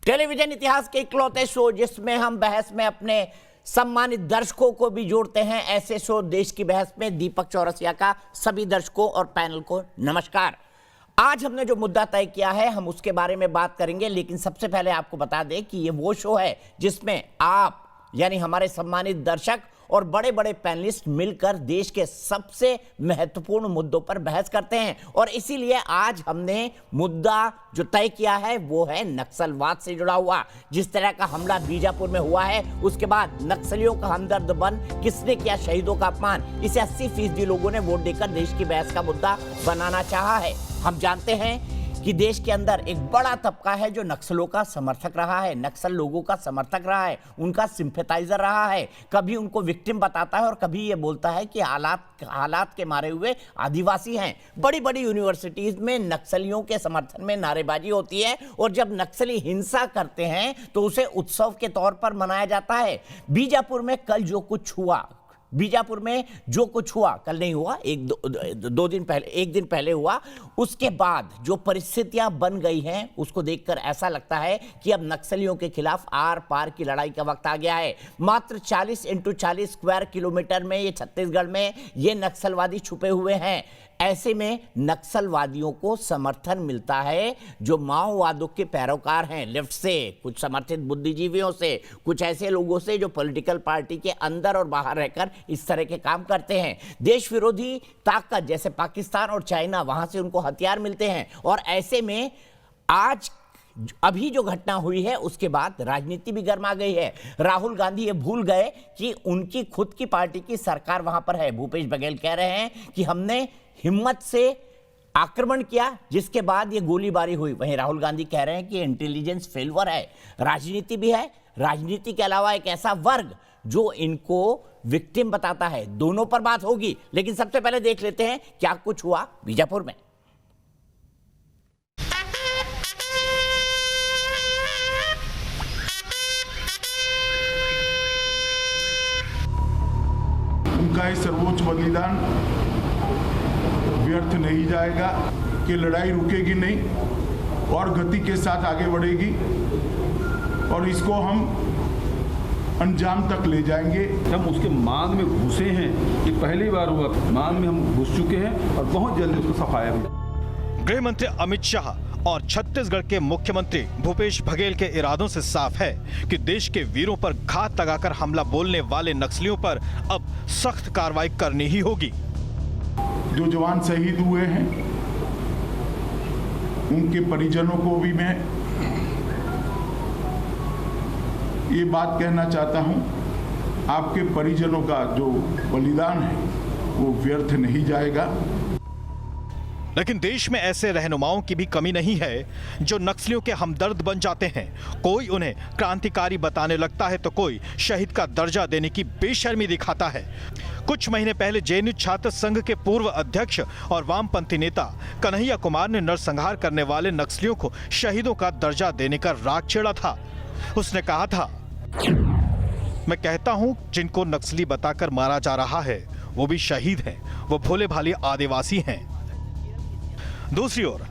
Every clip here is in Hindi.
टेलीविजन इतिहास के इकलौते शो जिसमें हम बहस में अपने सम्मानित दर्शकों को भी जोड़ते हैं, ऐसे शो देश की बहस में दीपक चौरसिया का सभी दर्शकों और पैनल को नमस्कार। आज हमने जो मुद्दा तय किया है हम उसके बारे में बात करेंगे, लेकिन सबसे पहले आपको बता दें कि ये वो शो है जिसमें आप यानी हमारे सम्मानित दर्शक और बड़े बड़े पैनलिस्ट मिलकर देश के सबसे महत्वपूर्ण मुद्दों पर बहस करते हैं। और इसीलिए आज हमने मुद्दा जो तय किया है वो है नक्सलवाद से जुड़ा हुआ। जिस तरह का हमला बीजापुर में हुआ है, उसके बाद नक्सलियों का हमदर्द बन किसने किया शहीदों का अपमान, इसे 80% लोगों ने वोट देकर देश की बहस का मुद्दा बनाना चाहा है। हम जानते हैं कि देश के अंदर एक बड़ा तबका है जो नक्सलों का समर्थक रहा है, नक्सल लोगों का समर्थक रहा है, उनका सिंपैथाइजर रहा है। कभी उनको विक्टिम बताता है और कभी ये बोलता है कि हालात के मारे हुए आदिवासी हैं। बड़ी बड़ी यूनिवर्सिटीज में नक्सलियों के समर्थन में नारेबाजी होती है और जब नक्सली हिंसा करते हैं तो उसे उत्सव के तौर पर मनाया जाता है। बीजापुर में कल जो कुछ हुआ, बीजापुर में जो कुछ हुआ, कल नहीं हुआ, एक दिन पहले हुआ, उसके बाद जो परिस्थितियां बन गई हैं उसको देखकर ऐसा लगता है कि अब नक्सलियों के खिलाफ आर पार की लड़ाई का वक्त आ गया है। मात्र 40 × 40 स्क्वायर किलोमीटर में ये छत्तीसगढ़ में ये नक्सलवादी छुपे हुए हैं। ऐसे में नक्सलवादियों को समर्थन मिलता है जो माओवादियों के पैरोकार हैं, लेफ्ट से, कुछ समर्थित बुद्धिजीवियों से, कुछ ऐसे लोगों से जो पॉलिटिकल पार्टी के अंदर और बाहर रहकर इस तरह के काम करते हैं। देश विरोधी ताकत जैसे पाकिस्तान और चाइना, वहां से उनको हथियार मिलते हैं। और ऐसे में आज अभी जो घटना हुई है उसके बाद राजनीति भी गर्मा गई है। राहुल गांधी ये भूल गए कि उनकी खुद की पार्टी की सरकार वहां पर है। भूपेश बघेल कह रहे हैं कि हमने हिम्मत से आक्रमण किया जिसके बाद ये गोलीबारी हुई। वहीं राहुल गांधी कह रहे हैं कि इंटेलिजेंस फेल्योर है। राजनीति भी है, राजनीति के अलावा एक ऐसा वर्ग जो इनको विक्टिम बताता है। दोनों पर बात होगी, लेकिन सबसे पहले देख लेते हैं क्या कुछ हुआ बीजापुर में। उनका ये सर्वोच्च बलिदान व्यर्थ नहीं जाएगा, कि लड़ाई रुकेगी नहीं और गति के साथ आगे बढ़ेगी और इसको हम अंजाम तक ले जाएंगे। हम उसके मांग में घुसे हैं, ये पहली बार हुआ, मांग में हम घुस चुके हैं और बहुत जल्दी उसको सफाया भी। गृह मंत्री अमित शाह और छत्तीसगढ़ के मुख्यमंत्री भूपेश बघेल के इरादों से साफ है कि देश के वीरों पर घात लगाकर हमला बोलने वाले नक्सलियों पर अब सख्त कार्रवाई करनी ही होगी। जो जवान शहीद हुए हैं उनके परिजनों को भी मैं ये बात कहना चाहता हूं, आपके परिजनों का जो बलिदान है वो व्यर्थ नहीं जाएगा। लेकिन देश में ऐसे रहनुमाओं की भी कमी नहीं है जो नक्सलियों के हमदर्द बन जाते हैं। कोई उन्हें क्रांतिकारी बताने लगता है तो कोई शहीद का दर्जा देने की बेशर्मी दिखाता है। कुछ महीने पहले जेएनयू छात्र संघ के पूर्व अध्यक्ष और वामपंथी नेता कन्हैया कुमार ने नरसंहार करने वाले नक्सलियों को शहीदों का दर्जा देने का राग छेड़ा था। उसने कहा था, मैं कहता हूं जिनको नक्सली बताकर मारा जा रहा है वो भी शहीद हैं, वो भोले भाले आदिवासी हैं। दूसरी ओर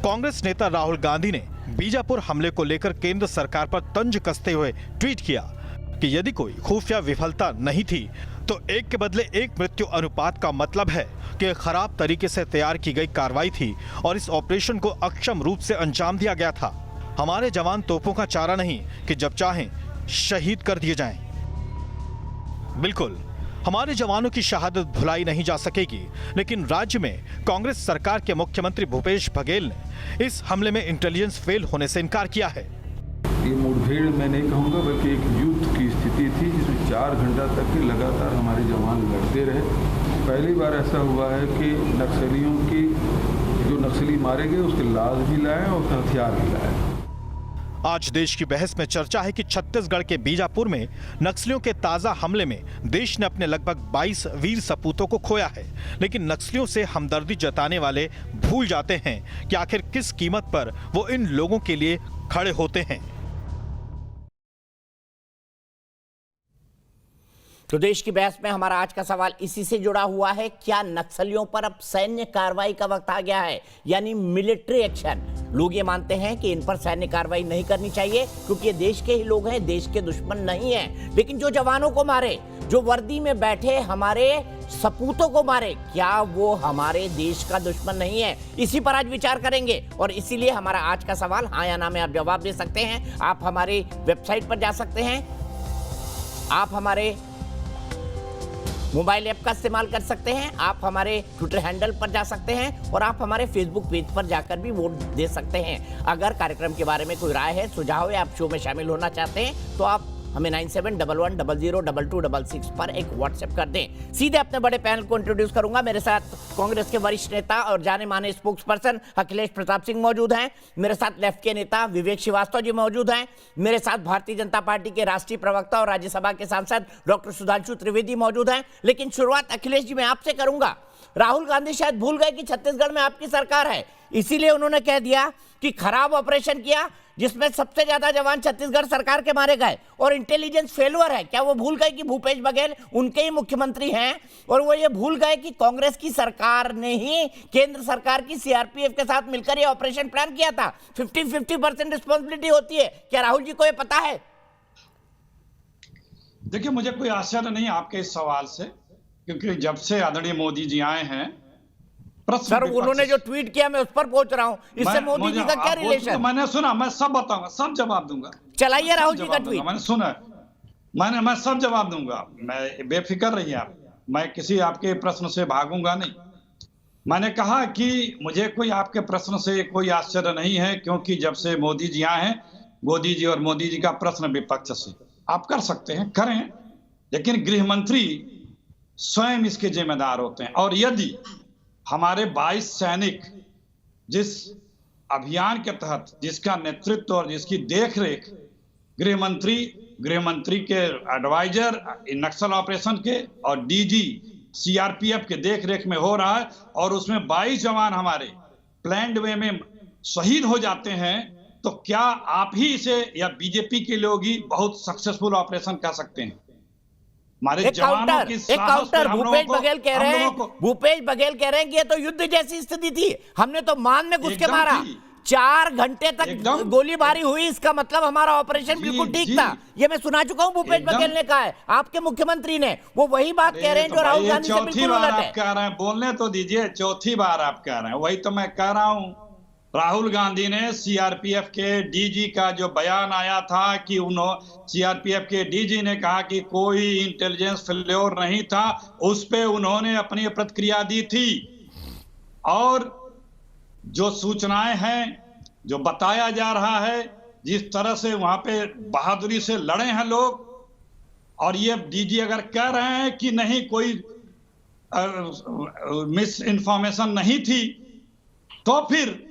कांग्रेस नेता राहुल गांधी ने बीजापुर हमले को लेकर केंद्र सरकार पर तंज कसते हुए ट्वीट किया कि यदि कोई खुफिया विफलता नहीं थी तो एक के बदले एक मृत्यु अनुपात का मतलब है कि खराब तरीके से तैयार की गई कार्रवाई थी और इस ऑपरेशन को अक्षम रूप से अंजाम दिया गया था। हमारे जवान तोपों का चारा नहीं कि जब चाहें शहीद कर दिए जाएं। बिल्कुल, हमारे जवानों की शहादत भुलाई नहीं जा सकेगी, लेकिन राज्य में कांग्रेस सरकार के मुख्यमंत्री भूपेश बघेल ने इस हमले में इंटेलिजेंस फेल होने से इनकार किया है। ये मुठभेड़ मैं नहीं कहूँगा बल्कि एक युद्ध की स्थिति थी जिसमें 4 घंटा तक के लगातार हमारे जवान लड़ते रहे। पहली बार ऐसा हुआ है कि नक्सलियों की जो नक्सली मारे गए उसके लाश भी लाए और हथियार भी लाए। आज देश की बहस में चर्चा है कि छत्तीसगढ़ के बीजापुर में नक्सलियों के ताजा हमले में देश ने अपने लगभग 22 वीर सपूतों को खोया है। लेकिन नक्सलियों से हमदर्दी जताने वाले भूल जाते हैं कि आखिर किस कीमत पर वो इन लोगों के लिए खड़े होते हैं। तो देश की बहस में हमारा आज का सवाल इसी से जुड़ा हुआ है, क्या नक्सलियों पर अब सैन्य कार्रवाई का वक्त आ गया है, यानी मिलिट्री एक्शन। लोग ये मानते हैं कि इन पर सैन्य कार्रवाई नहीं करनी चाहिए क्योंकि ये देश के ही लोग हैं, देश के दुश्मन नहीं हैं। लेकिन जो जवानों को मारे, जो वर्दी में बैठे हमारे सपूतों को मारे, क्या वो हमारे देश का दुश्मन नहीं है? इसी पर आज विचार करेंगे और इसीलिए हमारा आज का सवाल हाँ या ना में आप जवाब दे सकते हैं। आप हमारी वेबसाइट पर जा सकते हैं, आप हमारे मोबाइल ऐप का इस्तेमाल कर सकते हैं, आप हमारे ट्विटर हैंडल पर जा सकते हैं और आप हमारे फेसबुक पेज पर जाकर भी वोट दे सकते हैं। अगर कार्यक्रम के बारे में कोई राय है, सुझाव है, आप शो में शामिल होना चाहते हैं तो आप हमें 9711002266 पर एक व्हाट्सएप कर दें। सीधे अपने बड़े पैनल को इंट्रोड्यूस करूंगा। मेरे साथ कांग्रेस के वरिष्ठ नेता और जाने माने स्पोक्स पर्सन अखिलेश प्रताप सिंह मौजूद हैं। मेरे साथ लेफ्ट के नेता विवेक श्रीवास्तव जी मौजूद हैं। मेरे साथ भारतीय जनता पार्टी के राष्ट्रीय प्रवक्ता और राज्यसभा के सांसद डॉक्टर सुधांशु त्रिवेदी मौजूद हैं। लेकिन शुरुआत अखिलेश जी मैं आपसे करूंगा। राहुल गांधी शायद भूल गए कि छत्तीसगढ़ में आपकी सरकार है, इसीलिए उन्होंने कह दिया कि खराब ऑपरेशन किया जिसमें सबसे ज्यादा जवान छत्तीसगढ़ सरकार के मारे गए और इंटेलिजेंस फेल्योर है। क्या वो भूल गए कि भूपेश बघेल उनके ही मुख्यमंत्री हैं और वो ये भूल गए कि कांग्रेस की सरकार ने ही केंद्र सरकार की सीआरपीएफ के साथ मिलकर ये ऑपरेशन प्लान किया था? 50-50% रिस्पॉन्सिबिलिटी होती है। क्या राहुल जी को ये पता है? देखिए, मुझे कोई आश्चर्य नहीं आपके इस सवाल से, क्योंकि जब से आदरणीय मोदी जी आए हैं सर, उन्होंने जो ट्वीट किया मैं उस पर पहुंच रहा हूं, इससे मोदी जी का क्या रिलेशन? तो मैंने सुना, मैं सब बताऊंगा, सब जवाब दूंगा। चलाइए राहुल जी का ट्वीट। मैंने सुना, मैं सब जवाब दूंगा, मैं बेफिक्र रहिए आप, मैं किसी आपके प्रश्न से भागूंगा नहीं। मैंने कहा कि मुझे कोई आपके प्रश्न से कोई आश्चर्य नहीं है, क्योंकि जब से मोदी जी आए हैं, मोदी जी और मोदी जी का प्रश्न विपक्ष से आप कर सकते हैं, करें, लेकिन गृह मंत्री स्वयं इसके जिम्मेदार होते हैं। और यदि हमारे 22 सैनिक जिस अभियान के तहत, जिसका नेतृत्व और जिसकी देखरेख गृह मंत्री के एडवाइजर नक्सल ऑपरेशन के और डीजी सीआरपीएफ के देखरेख में हो रहा है और उसमें 22 जवान हमारे प्लैंड वे में शहीद हो जाते हैं, तो क्या आप ही इसे या बीजेपी के लोग ही बहुत सक्सेसफुल ऑपरेशन कर सकते हैं? एक काउंटर भूपेश बघेल कह रहे हैं कि ये तो युद्ध जैसी स्थिति थी, हमने तो मान में घुस के मारा, 4 घंटे तक गोलीबारी हुई, इसका मतलब हमारा ऑपरेशन बिल्कुल ठीक था। ये मैं सुना चुका हूं, भूपेश बघेल ने कहा है, आपके मुख्यमंत्री ने, वो वही बात कह रहे हैं जो राहुल गांधी से बिल्कुल उलट है। कह रहे हैं, बोलने तो दीजिए, चौथी बार आप कह रहे हैं, वही तो मैं कह रहा हूं। राहुल गांधी ने सीआरपीएफ के डीजी का जो बयान आया था कि सीआरपीएफ के डीजी ने कहा कि कोई इंटेलिजेंस फेल्योर नहीं था, उस पे उन्होंने अपनी प्रतिक्रिया दी थी। और जो सूचनाएं हैं, जो बताया जा रहा है, जिस तरह से वहां पे बहादुरी से लड़े हैं लोग, और ये डीजी अगर कह रहे हैं कि नहीं कोई मिस इन्फॉर्मेशन नहीं थी, तो फिर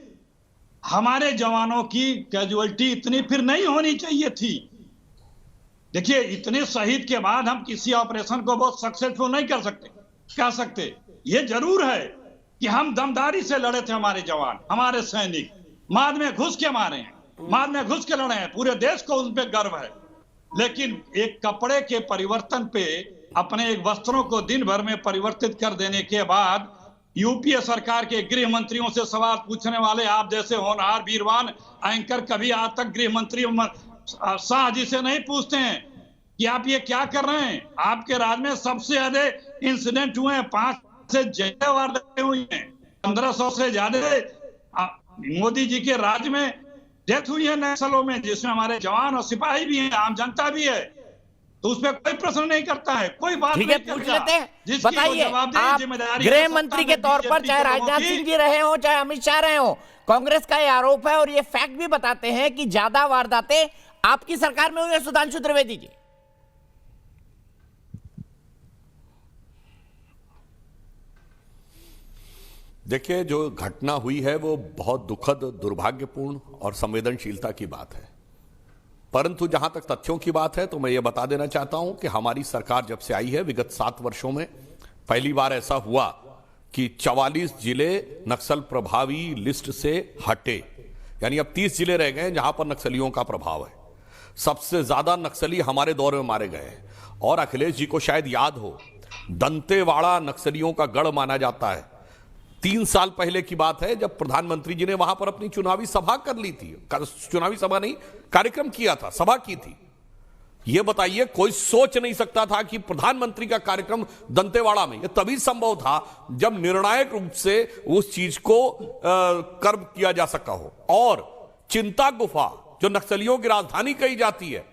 हमारे जवानों की कैजुअलिटी इतनी फिर नहीं होनी चाहिए थी। देखिए, इतने शहीद के बाद हम किसी ऑपरेशन को बहुत सक्सेसफुल नहीं कर सकते। ये जरूर है कि हम दमदारी से लड़े थे, हमारे जवान, हमारे सैनिक माद में घुस के मारे हैं, माद में घुस के लड़े हैं, पूरे देश को उन पर गर्व है। लेकिन एक कपड़े के परिवर्तन पे, अपने एक वस्त्रों को दिन भर में परिवर्तित कर देने के बाद यूपीए सरकार के गृह मंत्रियों से सवाल पूछने वाले आप जैसे होनहार वीरवान एंकर कभी आज तक गृह मंत्री शाह जी से नहीं पूछते हैं कि आप ये क्या कर रहे हैं? आपके राज्य में सबसे ज्यादा इंसिडेंट हुए हैं, 5 से ज्यादा वारदातें हुई हैं, 1500 से ज्यादा मोदी जी के राज्य में डेथ हुई है नक्सलों में, जिसमें हमारे जवान और सिपाही भी हैं, आम जनता भी है। तो उसमें कोई प्रश्न नहीं करता है, कोई बात नहीं करता। पूछ लेते हैं, बताइए, आप गृह मंत्री के तौर पर चाहे राजनाथ सिंह जी रहे हो चाहे अमित शाह रहे हो, कांग्रेस का ये आरोप है और ये फैक्ट भी बताते हैं कि ज्यादा वारदातें आपकी सरकार में हुई है। सुधांशु त्रिवेदी जी, देखिए, जो घटना हुई है वो बहुत दुखद, दुर्भाग्यपूर्ण और संवेदनशीलता की बात है, परंतु जहां तक तथ्यों की बात है तो मैं ये बता देना चाहता हूं कि हमारी सरकार जब से आई है, विगत 7 वर्षों में पहली बार ऐसा हुआ कि 44 जिले नक्सल प्रभावी लिस्ट से हटे, यानी अब 30 जिले रह गए जहां पर नक्सलियों का प्रभाव है। सबसे ज्यादा नक्सली हमारे दौर में मारे गए हैं। और अखिलेश जी को शायद याद हो, दंतेवाड़ा नक्सलियों का गढ़ माना जाता है। 3 साल पहले की बात है जब प्रधानमंत्री जी ने वहां पर अपनी चुनावी सभा कर ली थी, चुनावी सभा नहीं, कार्यक्रम किया था, सभा की थी। यह बताइए, कोई सोच नहीं सकता था कि प्रधानमंत्री का कार्यक्रम दंतेवाड़ा में, यह तभी संभव था जब निर्णायक रूप से उस चीज को कर्म किया जा सका हो। और चिंता गुफा जो नक्सलियों की राजधानी कही जाती है,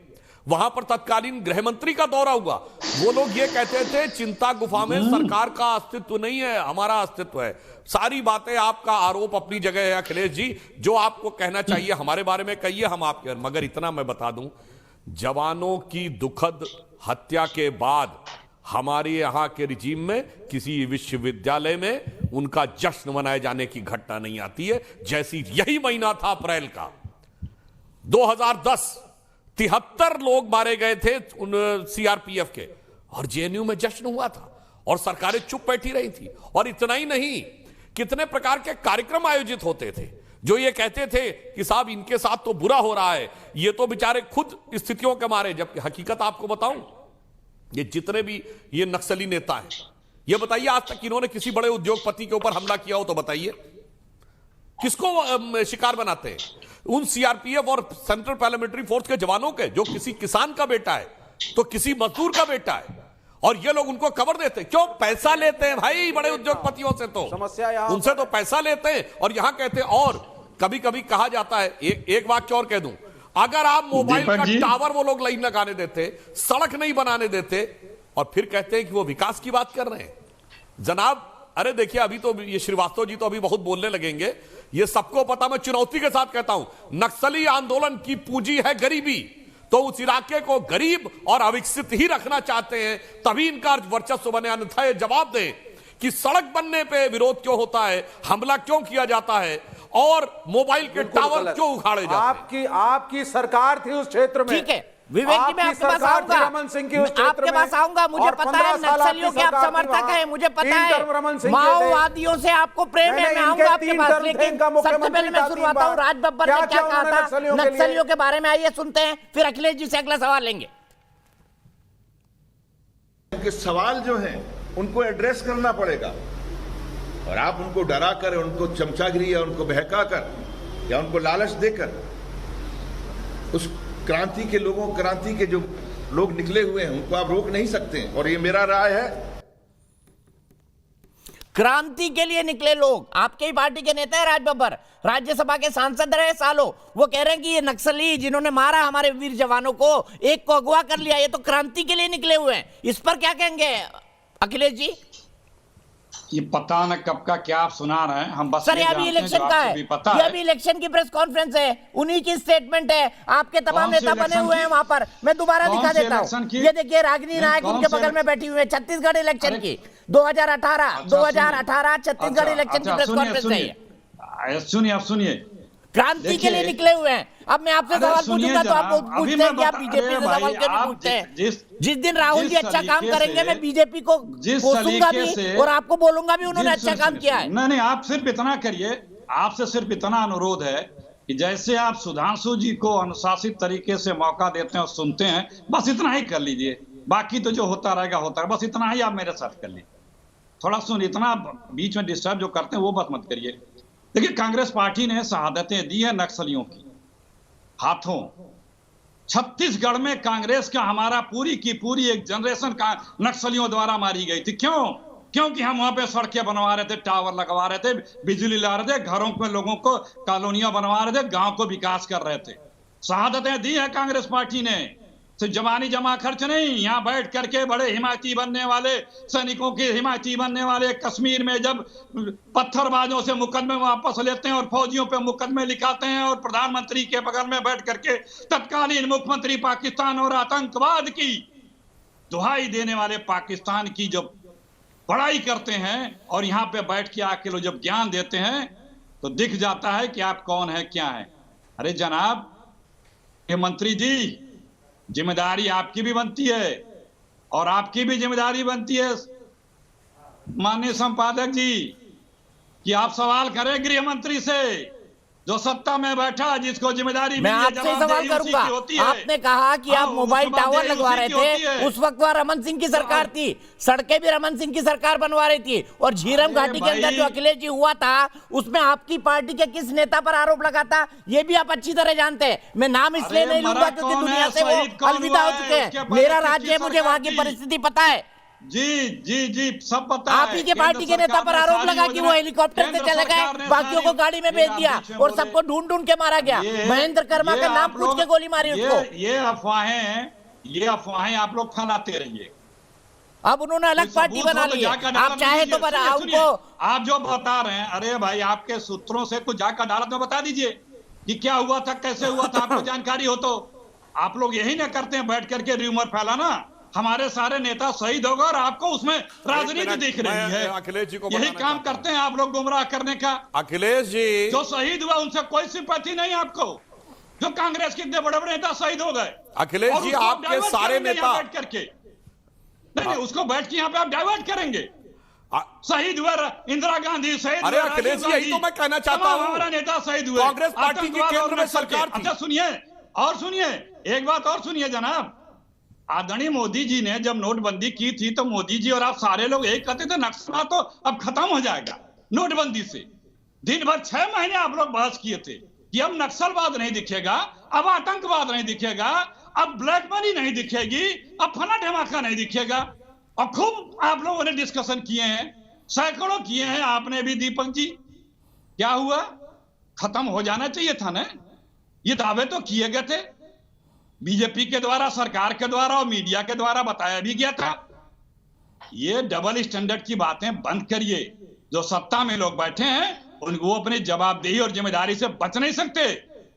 वहां पर तत्कालीन गृह मंत्री का दौरा हुआ। वो लोग ये कहते थे चिंता गुफा में सरकार का अस्तित्व नहीं है, हमारा अस्तित्व है। सारी बातें, आपका आरोप अपनी जगह है अखिलेश जी, जो आपको कहना चाहिए हमारे बारे में कहिए, हम आपके। मगर इतना मैं बता दूं, जवानों की दुखद हत्या के बाद हमारे यहां के रिजीम में किसी विश्वविद्यालय में उनका जश्न मनाए जाने की घटना नहीं आती है। जैसी यही महीना था अप्रैल का 2010, 73 लोग मारे गए थे सीआरपीएफ के, और जेएनयू में जश्न हुआ था और सरकारें चुप बैठी रही थी। और इतना ही नहीं, कितने प्रकार के कार्यक्रम आयोजित होते थे जो ये कहते थे कि साहब इनके साथ तो बुरा हो रहा है, ये तो बेचारे खुद स्थितियों के मारे। जबकि हकीकत आपको बताऊं, ये जितने भी ये नक्सली नेता हैं, ये बताइए आज तक इन्होंने किसी बड़े उद्योगपति के ऊपर हमला किया हो तो बताइए, किसको शिकार बनाते हैं? उन सीआरपीएफ और सेंट्रल पार्लियामेंट्री फोर्स के जवानों के, जो किसी किसान का बेटा है तो किसी मजदूर का बेटा है, और ये लोग उनको कवर देते हैं। क्यों? पैसा लेते हैं भाई बड़े उद्योगपतियों से, तो समस्या उनसे तो पैसा लेते हैं और यहां कहते हैं। और कभी कभी कहा जाता है, एक वाक्य और कह दूं, अगर आप मोबाइल का टावर वो लोग लाइन लगाने देते, सड़क नहीं बनाने देते, और फिर कहते हैं कि वो विकास की बात कर रहे हैं। जनाब, अरे देखिए, अभी तो ये श्रीवास्तव जी तो अभी बहुत बोलने लगेंगे, ये सबको पता, मैं चुनौती के साथ कहता हूं, नक्सली आंदोलन की पूंजी है गरीबी। तो उस इलाके को गरीब और अविकसित ही रखना चाहते हैं, तभी इनका वर्चस्व बने। अन्यथा ये जवाब दें कि सड़क बनने पे विरोध क्यों होता है, हमला क्यों किया जाता है, और मोबाइल के टावर क्यों उखाड़े जाते हैं। आपकी सरकार थी उस क्षेत्र में। ठीक है विवेक जी, मैं आपके पास आऊंगा, आपके पास आऊंगा। मुझे पता है नक्सलियों के आप समर्थक हैं, मुझे पता है माओवादियों से आपको प्रेम है, मैं आऊंगा आपके पास। लेकिन सबसे पहले मैं शुरुआता हूं, राज बब्बर ने क्या कहा था नक्सलियों के बारे में, आइए सुनते हैं, फिर अखिलेश जी से अगला सवाल लेंगे। उनके सवाल जो हैं उनको एड्रेस करना पड़ेगा, और आप उनको डरा कर, उनको चमचागिरी या उनको बहका कर या उनको लालच देकर उस क्रांति के लोगों, क्रांति के जो लोग निकले हुए हैं उनको आप रोक नहीं सकते। और ये मेरा राय है, क्रांति के लिए निकले लोग, आपके ही पार्टी के नेता है राज बब्बर, राज्यसभा के सांसद रहे सालों, वो कह रहे हैं कि ये नक्सली जिन्होंने मारा हमारे वीर जवानों को, एक को अगवा कर लिया, ये तो क्रांति के लिए निकले हुए हैं। इस पर क्या कहेंगे अखिलेश जी? ये पता न कब का क्या आप सुना रहे हैं, हम बस सर ये अभी इलेक्शन का है, ये अभी इलेक्शन की प्रेस कॉन्फ्रेंस है, उन्हीं की स्टेटमेंट है, आपके तमाम नेता बने हुए हैं वहां पर। मैं दोबारा दिखा देता हूं, ये देखिए रागिनी नायक उनके बगल में बैठी हुई है, छत्तीसगढ़ इलेक्शन की 2018 छत्तीसगढ़ इलेक्शन की प्रेस कॉन्फ्रेंस है। सुनिए, आप सुनिए, क्रांति के लिए निकले हुए हैं। अब मैं आपसे सवाल पूछूंगा तो आप पूछते हैं कि आप बीजेपी से सवाल क्यों नहीं पूछते हैं? जिस दिन राहुल जी अच्छा काम करेंगे मैं बीजेपी को कोसूंगा भी और आपको बोलूंगा भी उन्होंने अच्छा काम किया है। नहीं, आप सिर्फ इतना करिए, आपसे सिर्फ इतना अनुरोध है कि जैसे आप सुधांशु जी को अनुशासित तरीके से मौका देते हैं और सुनते हैं, बस इतना ही कर लीजिए। बाकी तो जो होता रहेगा होता है, बस इतना ही आप मेरे साथ कर लीजिए। थोड़ा सुन, इतना बीच में डिस्टर्ब जो करते हैं वो बस मत करिए। देखिए, कांग्रेस पार्टी ने शहादतें दी है नक्सलियों की हाथों। छत्तीसगढ़ में कांग्रेस का हमारा पूरी की पूरी एक जनरेशन का नक्सलियों द्वारा मारी गई थी। क्योंकि हम वहां पे सड़कें बनवा रहे थे, टावर लगवा रहे थे, बिजली ला रहे थे, घरों में लोगों को कॉलोनियां बनवा रहे थे, गांव को विकास कर रहे थे। शहादतें दी है कांग्रेस पार्टी ने, सिर्फ जवानी जमा खर्च नहीं। यहाँ बैठ करके बड़े हिमायती बनने वाले, सैनिकों के हिमायती बनने वाले, कश्मीर में जब पत्थरबाजों से मुकदमे वापस लेते हैं और फौजियों पे मुकदमे लिखाते हैं, और प्रधानमंत्री के बगल में बैठ करके तत्कालीन मुख्यमंत्री पाकिस्तान और आतंकवाद की दुहाई देने वाले पाकिस्तान की जब बड़ाई करते हैं, और यहाँ पे बैठ के आके लोग जब ज्ञान देते हैं, तो दिख जाता है कि आप कौन है, क्या है। अरे जनाब ये मंत्री जी, जिम्मेदारी आपकी भी बनती है, और आपकी भी जिम्मेदारी बनती है माननीय संपादक जी, कि आप सवाल करें गृह मंत्री से जो सत्ता में बैठा जिसको जिम्मेदारी मैं मिली है, आपसे सवाल जवाबदेही उसी करूंगा। की होती है। आपने कहा कि आप हाँ, मोबाइल टावर जवाबदेही लगवा उसी रहे की होती थे, है। उस वक्त वह रमन सिंह की सरकार थी, सड़कें भी रमन सिंह की सरकार बनवा रही थी, और झीरम अरे घाटी के अंदर भाई। जो अखिलेश जी हुआ था उसमें आपकी पार्टी के किस नेता पर आरोप लगा था, ये भी आप अच्छी तरह जानते हैं। मैं नाम इसलिए अरे नहीं लूंगा मरा क्योंकि कौन दुनिया है, से वो शहीद कौन अलविदा हुआ हो है, चुके उसके हैं। पहले मेरा किसकी राज्य है, मुझे वहां की सरकार थी? परिस्थिति पता है। जी सब पता आप है। ही के पार्टी के नेता पर आरोप लगा कि वो हेलीकॉप्टर से चले गए, बाकियों को गाड़ी में भेज दिया और सबको ढूंढ ढूंढ के मारा गया। महेंद्र कर्मा का नाम पूछ के गोली मारी उसको। ये अफवाहें आप लोग फैलाते रहिए। अब उन्होंने अलग पार्टी बना ली है, आप चाहे तो बना उनको। आप जो बता रहे हैं, अरे भाई आपके सूत्रों से कुछ जाकर अदालत में बता दीजिए कि क्या हुआ था, कैसे हुआ था, आपको जानकारी हो तो। आप लोग यही ना करते हैं बैठ करके र्यूमर फैलाना, हमारे सारे नेता शहीद हो गए और आपको उसमें राजनीति दिख रही है। अखिलेश जी को यही बताना काम चाहता हूं। करते हैं आप लोग गुमराह करने का। अखिलेश जी जो शहीद हुआ उनसे कोई सिंपैथी नहीं आपको, जो कांग्रेस के इतने बड़े बड़े नेता शहीद हो गए। अखिलेश और जी, उसको आपके डाइवर्ट सारे करेंगे नेता- यहाँ बैठ करके नहीं, उसको बैठ के यहाँ पे आप डाइवर्ट करेंगे। शहीद हुए इंदिरा गांधी, शहीद अरे हुए अखिलेश राजीव जी, यही गांधी, तो मैं कहना चाहता तमाम हूं। हमारे नेता शहीद हुए। कांग्रेस पार्टी की आतंकवाद केंद्र और में नक्सल के- सरकार थी। अच्छा सुनिए, एक बात और सुनिए जनाब। आदरणीय मोदी जी ने जब नोटबंदी की थी तो मोदी जी और आप सारे लोग यही कहते थे नक्सलवाद तो अब खत्म हो जाएगा नोटबंदी से। दिन भर 6 महीने आप लोग बहस किए थे कि अब नक्सलवाद नहीं दिखेगा, अब आतंकवाद नहीं दिखेगा, अब ब्लैक मनी नहीं दिखेगी, अब फला धमाका नहीं दिखेगा। और खूब आप लोगों ने डिस्कशन किए हैं, सैकड़ों किए हैं आपने भी। दीपक जी क्या हुआ, खत्म हो जाना चाहिए था ना। ये दावे तो किए गए थे बीजेपी के द्वारा, सरकार के द्वारा और मीडिया के द्वारा बताया भी गया था। ये डबल स्टैंडर्ड की बातें बंद करिए। जो सत्ता में लोग बैठे हैं उनको अपनी जवाबदेही और जिम्मेदारी से बच नहीं सकते।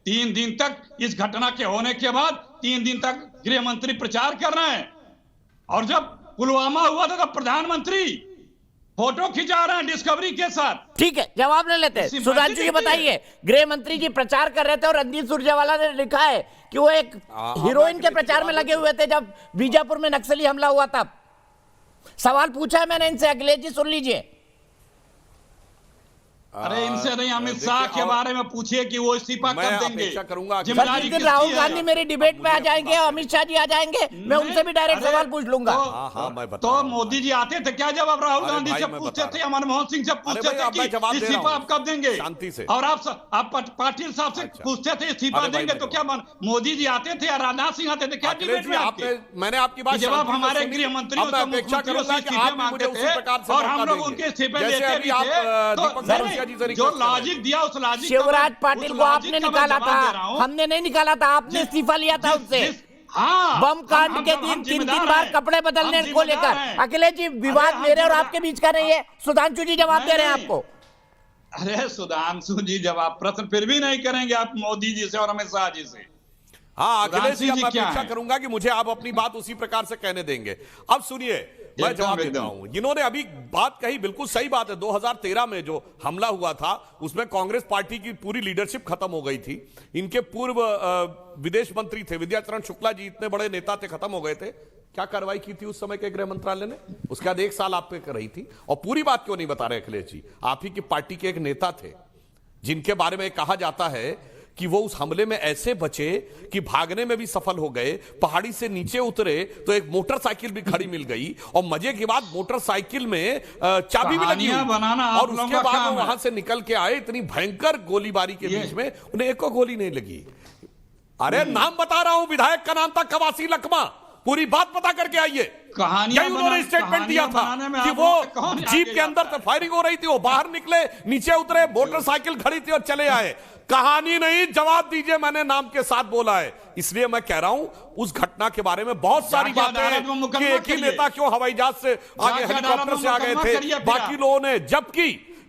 3 दिन तक इस घटना के होने के बाद 3 दिन तक गृह मंत्री प्रचार कर रहे हैं, और जब पुलवामा हुआ था तब प्रधानमंत्री फोटो खिंचा रहे हैं डिस्कवरी के साथ। ठीक है, जवाब ले लेते हैं। सुधांशु जी बताइए, गृह मंत्री जी प्रचार कर रहे थे और रणदीप सुरजेवाला ने लिखा है कि वो एक हीरोइन के प्रचार में लगे हुए थे जब बीजापुर में नक्सली हमला हुआ था। सवाल पूछा है मैंने इनसे, अखिलेश जी सुन लीजिए। अरे इनसे नहीं, अमित शाह के बारे में पूछिए कि वो इस्तीफा मैं कब देंगे। अपेक्षा करूंगा कि- जिम्मेदारी जिस दिन किसकी राहुल है? गांधी मेरी डिबेट में आ जाएंगे और अमित शाह जी आ जाएंगे, मैं उनसे भी डायरेक्ट अरे, सवाल पूछ लूंगा। हाँ, मैं बता तो रहा हूं। मोदी जी आते थे क्या जब आप राहुल अरे गांधी भाई, से मैं पूछते बता थे, रहा मनमोहन सिंह से पूछते भाई, अब मैं थे जवाब कि दे रहा इस्तीफा हूं। आप कब देंगे, शांति से। और आप पाटिल साहब से अच्छा। पूछते थे इस्तीफा अरे भाई, देंगे, मैं तो क्या मोदी जी आते थे या राजनाथ सिंह आते थे क्या अखिलेश डिबेट जी, में आपने आपके? मैंने आपकी बात कि जब आप शांति से हमारे सुनी। गृह मंत्रियों अब मैं से अपेक्षा मुख्यमंत्रियों करूंगा से कि इस्तीफे आप भी मुझे मांगते उसी थे प्रकार से और मौका हम लोग देंगे। उनके इस्तीफे जैसे देते अभी भी आप, थे। दीपक तो सावरिया जी से जो रिक्वेस्ट कर रहे हैं। लॉजिक दिया उस लॉजिक शिवराज पाटिल को आपने निकाला था, हमने नहीं निकाला था, आपने इस्तीफा लिया था उससे। हाँ, बम कांड के दिन 3-3 बार कपड़े बदलने को लेकर। अखिलेश जी, विवाद मेरे और आपके बीच का नहीं है। सुधांशु जी जवाब दे रहे हैं आपको। अरे सुधांशु जी जवाब प्रश्न फिर भी नहीं करेंगे आप मोदी जी से और अमित शाह जी से। हाँ अखिलेश जी, अब जी मैं क्या अपेक्षा है? करूंगा कि मुझे आप अपनी बात उसी प्रकार से कहने देंगे। अब सुनिए, मैं एकदम, जवाब देता एकदम। हूं। जिन्होंने अभी बात कही बिल्कुल सही बात है। 2013 में जो हमला हुआ था उसमें कांग्रेस पार्टी की पूरी लीडरशिप खत्म हो गई थी। इनके पूर्व विदेश मंत्री थे विद्याचरण शुक्ला जी, इतने बड़े नेता थे, खत्म हो गए थे। क्या कार्रवाई की थी उस समय के गृह मंत्रालय ने? उसके बाद 1 साल आप पे कर रही थी। और पूरी बात क्यों नहीं बता रहे अखिलेश जी? आप ही की पार्टी के एक नेता थे जिनके बारे में कहा जाता है कि वो उस हमले में ऐसे बचे कि भागने में भी सफल हो गए। पहाड़ी से नीचे उतरे तो एक मोटरसाइकिल भी खड़ी मिल गई, और मजे की बात मोटरसाइकिल में चाबी भी लगी कहानियां बनाना हुई, आप और लोगों उसके का बाद काम वो है। वहां से निकल के आए। इतनी भयंकर गोलीबारी के बीच में उन्हें एको गोली नहीं लगी। अरे नाम बता रहा हूं, विधायक का नाम था कवासी लखमा। पूरी बात पता करके आइए। कहानियां यही उन्होंने स्टेटमेंट दिया था बनाने में कि आप वो लोग का कौन जीप आगे के अंदर जाता से फायरिंग हो रही थी, वो बाहर निकले, नीचे उतरे, मोटरसाइकिल खड़ी थी और चले आए। कहानी नहीं, जवाब दीजिए। मैंने नाम के साथ बोला है, इसलिए मैं कह रहा हूं उस घटना के बारे में बहुत सारी जाके बातें अदालत में हैं मुकदमा कि एक ही करिए। नेता क्यों हवाई जहाज से आगे जाके हेलीकॉप्टर अदालत से आ में गए मुकदमा थे, करिए फिर बाकी आप। लोगों ने।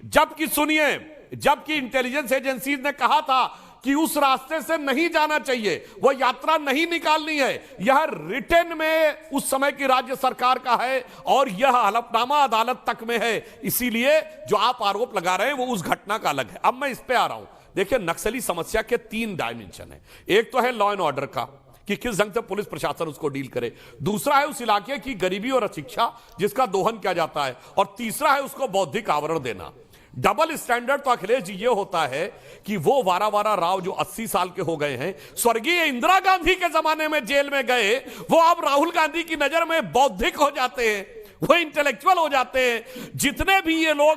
जबकि सुनिए, जबकि इंटेलिजेंस एजेंसीज ने कहा था कि उस रास्ते से नहीं जाना चाहिए, वो यात्रा नहीं निकालनी है। यह रिटर्न में उस समय की राज्य सरकार का है और यह हलफनामा अदालत तक में है। इसीलिए जो आप आरोप लगा रहे हैं वो उस घटना का अलग है। अब मैं इस पे आ रहा हूं। देखिए, नक्सली समस्या के 3 डायमेंशन है। एक तो है लॉ एंड ऑर्डर का, कि किस ढंग से पुलिस प्रशासन उसको डील करे। दूसरा है उस इलाके की गरीबी और अशिक्षा जिसका दोहन किया जाता है। और तीसरा है उसको बौद्धिक आवरण देना। डबल स्टैंडर्ड तो अखिलेश जी ये होता है कि वो वारा राव जो 80 साल के हो गए हैं, स्वर्गीय इंदिरा गांधी के जमाने में जेल में गए, वो अब राहुल गांधी की नजर में बौद्धिक हो जाते हैं, वो इंटेलेक्चुअल हो जाते हैं। जितने भी ये लोग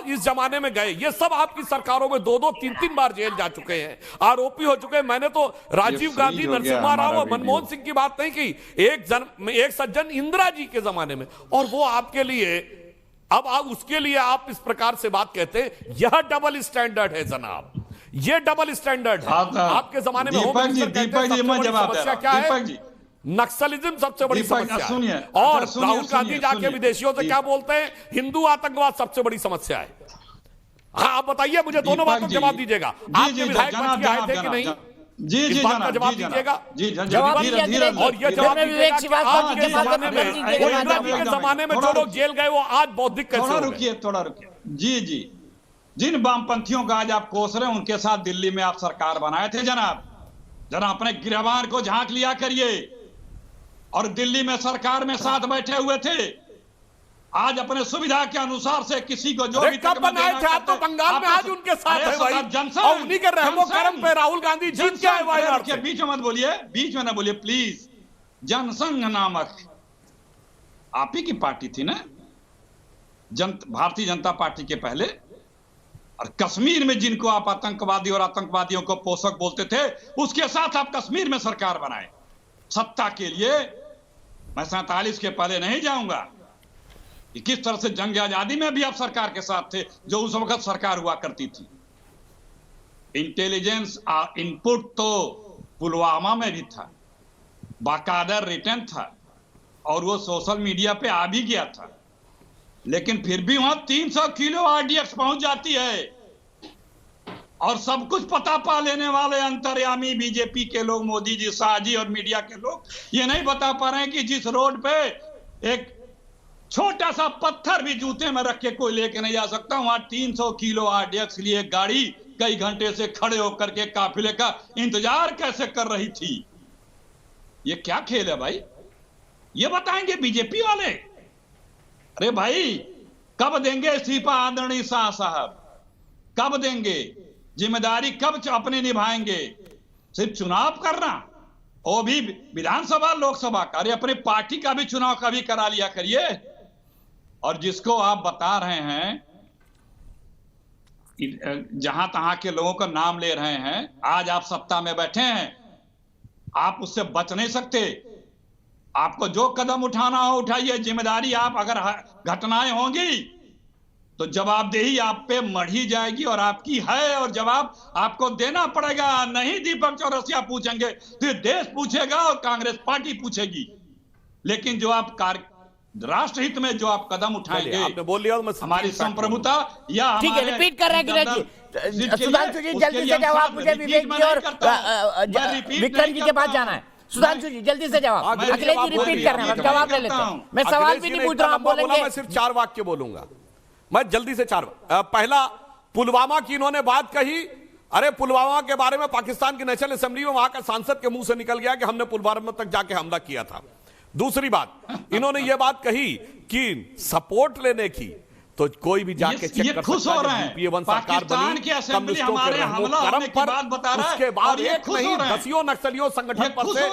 इस जमाने में गए, ये सब आपकी सरकारों में 2-2, 3-3 बार जेल जा चुके हैं, आरोपी हो चुके हैं। मैंने तो राजीव गांधी, नरसिम्हा राव और मनमोहन सिंह की बात नहीं की, एक सज्जन इंदिरा जी के जमाने में, और वो आपके लिए अब आप उसके लिए आप इस प्रकार से बात कहते हैं। यह डबल स्टैंडर्ड है जनाब, ये डबल स्टैंडर्ड है। आपके जमाने में दीपक जी मैं जवाब दे रहा हूं। क्या है? दीपक जी, नक्सलिज्म सबसे बड़ी समस्या सुनिए, है। और सुनिए, राहुल गांधी सुनिए, जाके सुनिए। विदेशियों से क्या बोलते हैं? हिंदू आतंकवाद सबसे बड़ी समस्या है। हाँ, आप बताइए, मुझे दोनों बातों का जवाब दीजिएगा। आपके विधायक बच के आए थे कि नहीं? जी इस बात का जवाब दीजिएगा। जवाब और धीरे-धीरे ये जवाब विवेक दीजिएगा कि आज के जमाने में, दीजिएगा। इंदिरा जी के जमाने में जो लोग जेल गए वो आज बौद्धिक कैसे हो गए? थोड़ा रुकिए। जी, जिन वामपंथियों का आज आप कोस रहे हैं, उनके साथ दिल्ली में आप सरकार बनाए थे जनाब। जरा अपने गिरबान को झांक लिया करिए। और दिल्ली में सरकार में साथ बैठे हुए थे। आज अपने सुविधा के अनुसार से किसी को जो भी कब बनाए थे आप? तो बंगाल में आज उनके साथ है भाई, और उन्हीं के रहमो करम पे राहुल गांधी जीत के आए वायनाड से। बीच में मत बोलिए, बीच में ना बोलिए प्लीज। जनसंघ नामक आप ही की पार्टी थी ना, भारतीय जनता पार्टी के पहले। और कश्मीर में जिनको आप आतंकवादी और आतंकवादियों को पोषक बोलते थे, उसके साथ आप कश्मीर में सरकार बनाए सत्ता के लिए। मैं 47 के पहले नहीं जाऊंगा कि किस तरह से जंग आजादी में भी आप सरकार के साथ थे, जो उस वक्त सरकार हुआ करती थी। इंटेलिजेंस इनपुट तो पुलवामा में भी था, बाकायदा रिटर्न था, और वो सोशल मीडिया पे आ भी गया था। लेकिन फिर भी वहां 300 किलो आरडीएक्स पहुंच जाती है, और सब कुछ पता पा लेने वाले अंतर्यामी बीजेपी के लोग, मोदी जी, शाह जी और मीडिया के लोग ये नहीं बता पा रहे हैं कि जिस रोड पे एक छोटा सा पत्थर भी जूते में रख के कोई लेके नहीं जा सकता, वहां 300 किलो आरडीएक्स लिए गाड़ी कई घंटे से खड़े होकर के काफिले का इंतजार कैसे कर रही थी। ये क्या खेल है भाई? ये बताएंगे बीजेपी वाले? अरे भाई, कब देंगे इस्तीफा आदरणीय शाह साहब? कब देंगे? जिम्मेदारी कब अपने निभाएंगे? सिर्फ चुनाव करना, वो भी विधानसभा लोकसभा का, अरे अपनी पार्टी का भी चुनाव कभी करा लिया करिए। और जिसको आप बता रहे हैं, जहां तहां के लोगों का नाम ले रहे हैं, आज आप सत्ता में बैठे हैं, आप उससे बच नहीं सकते। आपको जो कदम उठाना हो उठाइए, जिम्मेदारी आप, अगर घटनाएं होंगी तो जवाबदेही आप पे मढ़ी जाएगी, और आपकी है, और जवाब आपको देना पड़ेगा। नहीं दीपक चौरसिया पूछेंगे तो ये देश पूछेगा और कांग्रेस पार्टी पूछेगी। लेकिन जो आप राष्ट्रहित में जो आप कदम उठाएंगे, आपने बोल लिया, हमारी संप्रभुता या ठीक है, रिपीट कर रहे हैं। सुधांशु जी जल्दी से जवाब, मुझे विवेक जी और विक्रम जी के पास जाना है। सुधांशु जी जल्दी से जवाब। अखिलेश जी रिपीट कर रहे हैं, जवाब ले लेते हैं। मैं सवाल भी नहीं पूछ रहा हूं, आप बोलेंगे। मैं सिर्फ 4 वाक्य बोलूंगा, मैं जल्दी से 4। पहला, पुलवामा की इन्होंने बात कही। अरे पुलवामा के बारे में पाकिस्तान की नेशनल असेंबली में वहां का सांसद के मुंह से निकल गया कि हमने पुलवामा तक जाके हमला किया था। दूसरी बात, इन्होंने ये बात कही कि सपोर्ट लेने की, तो कोई भी जाके चेक कर खुश हो रहे हैं। पाकिस्तान की असेंबली हमारे हमला होने की बात बता रहा है, उसके बाद ये एक नहीं, दसियों नक्सलियों संगठन पर से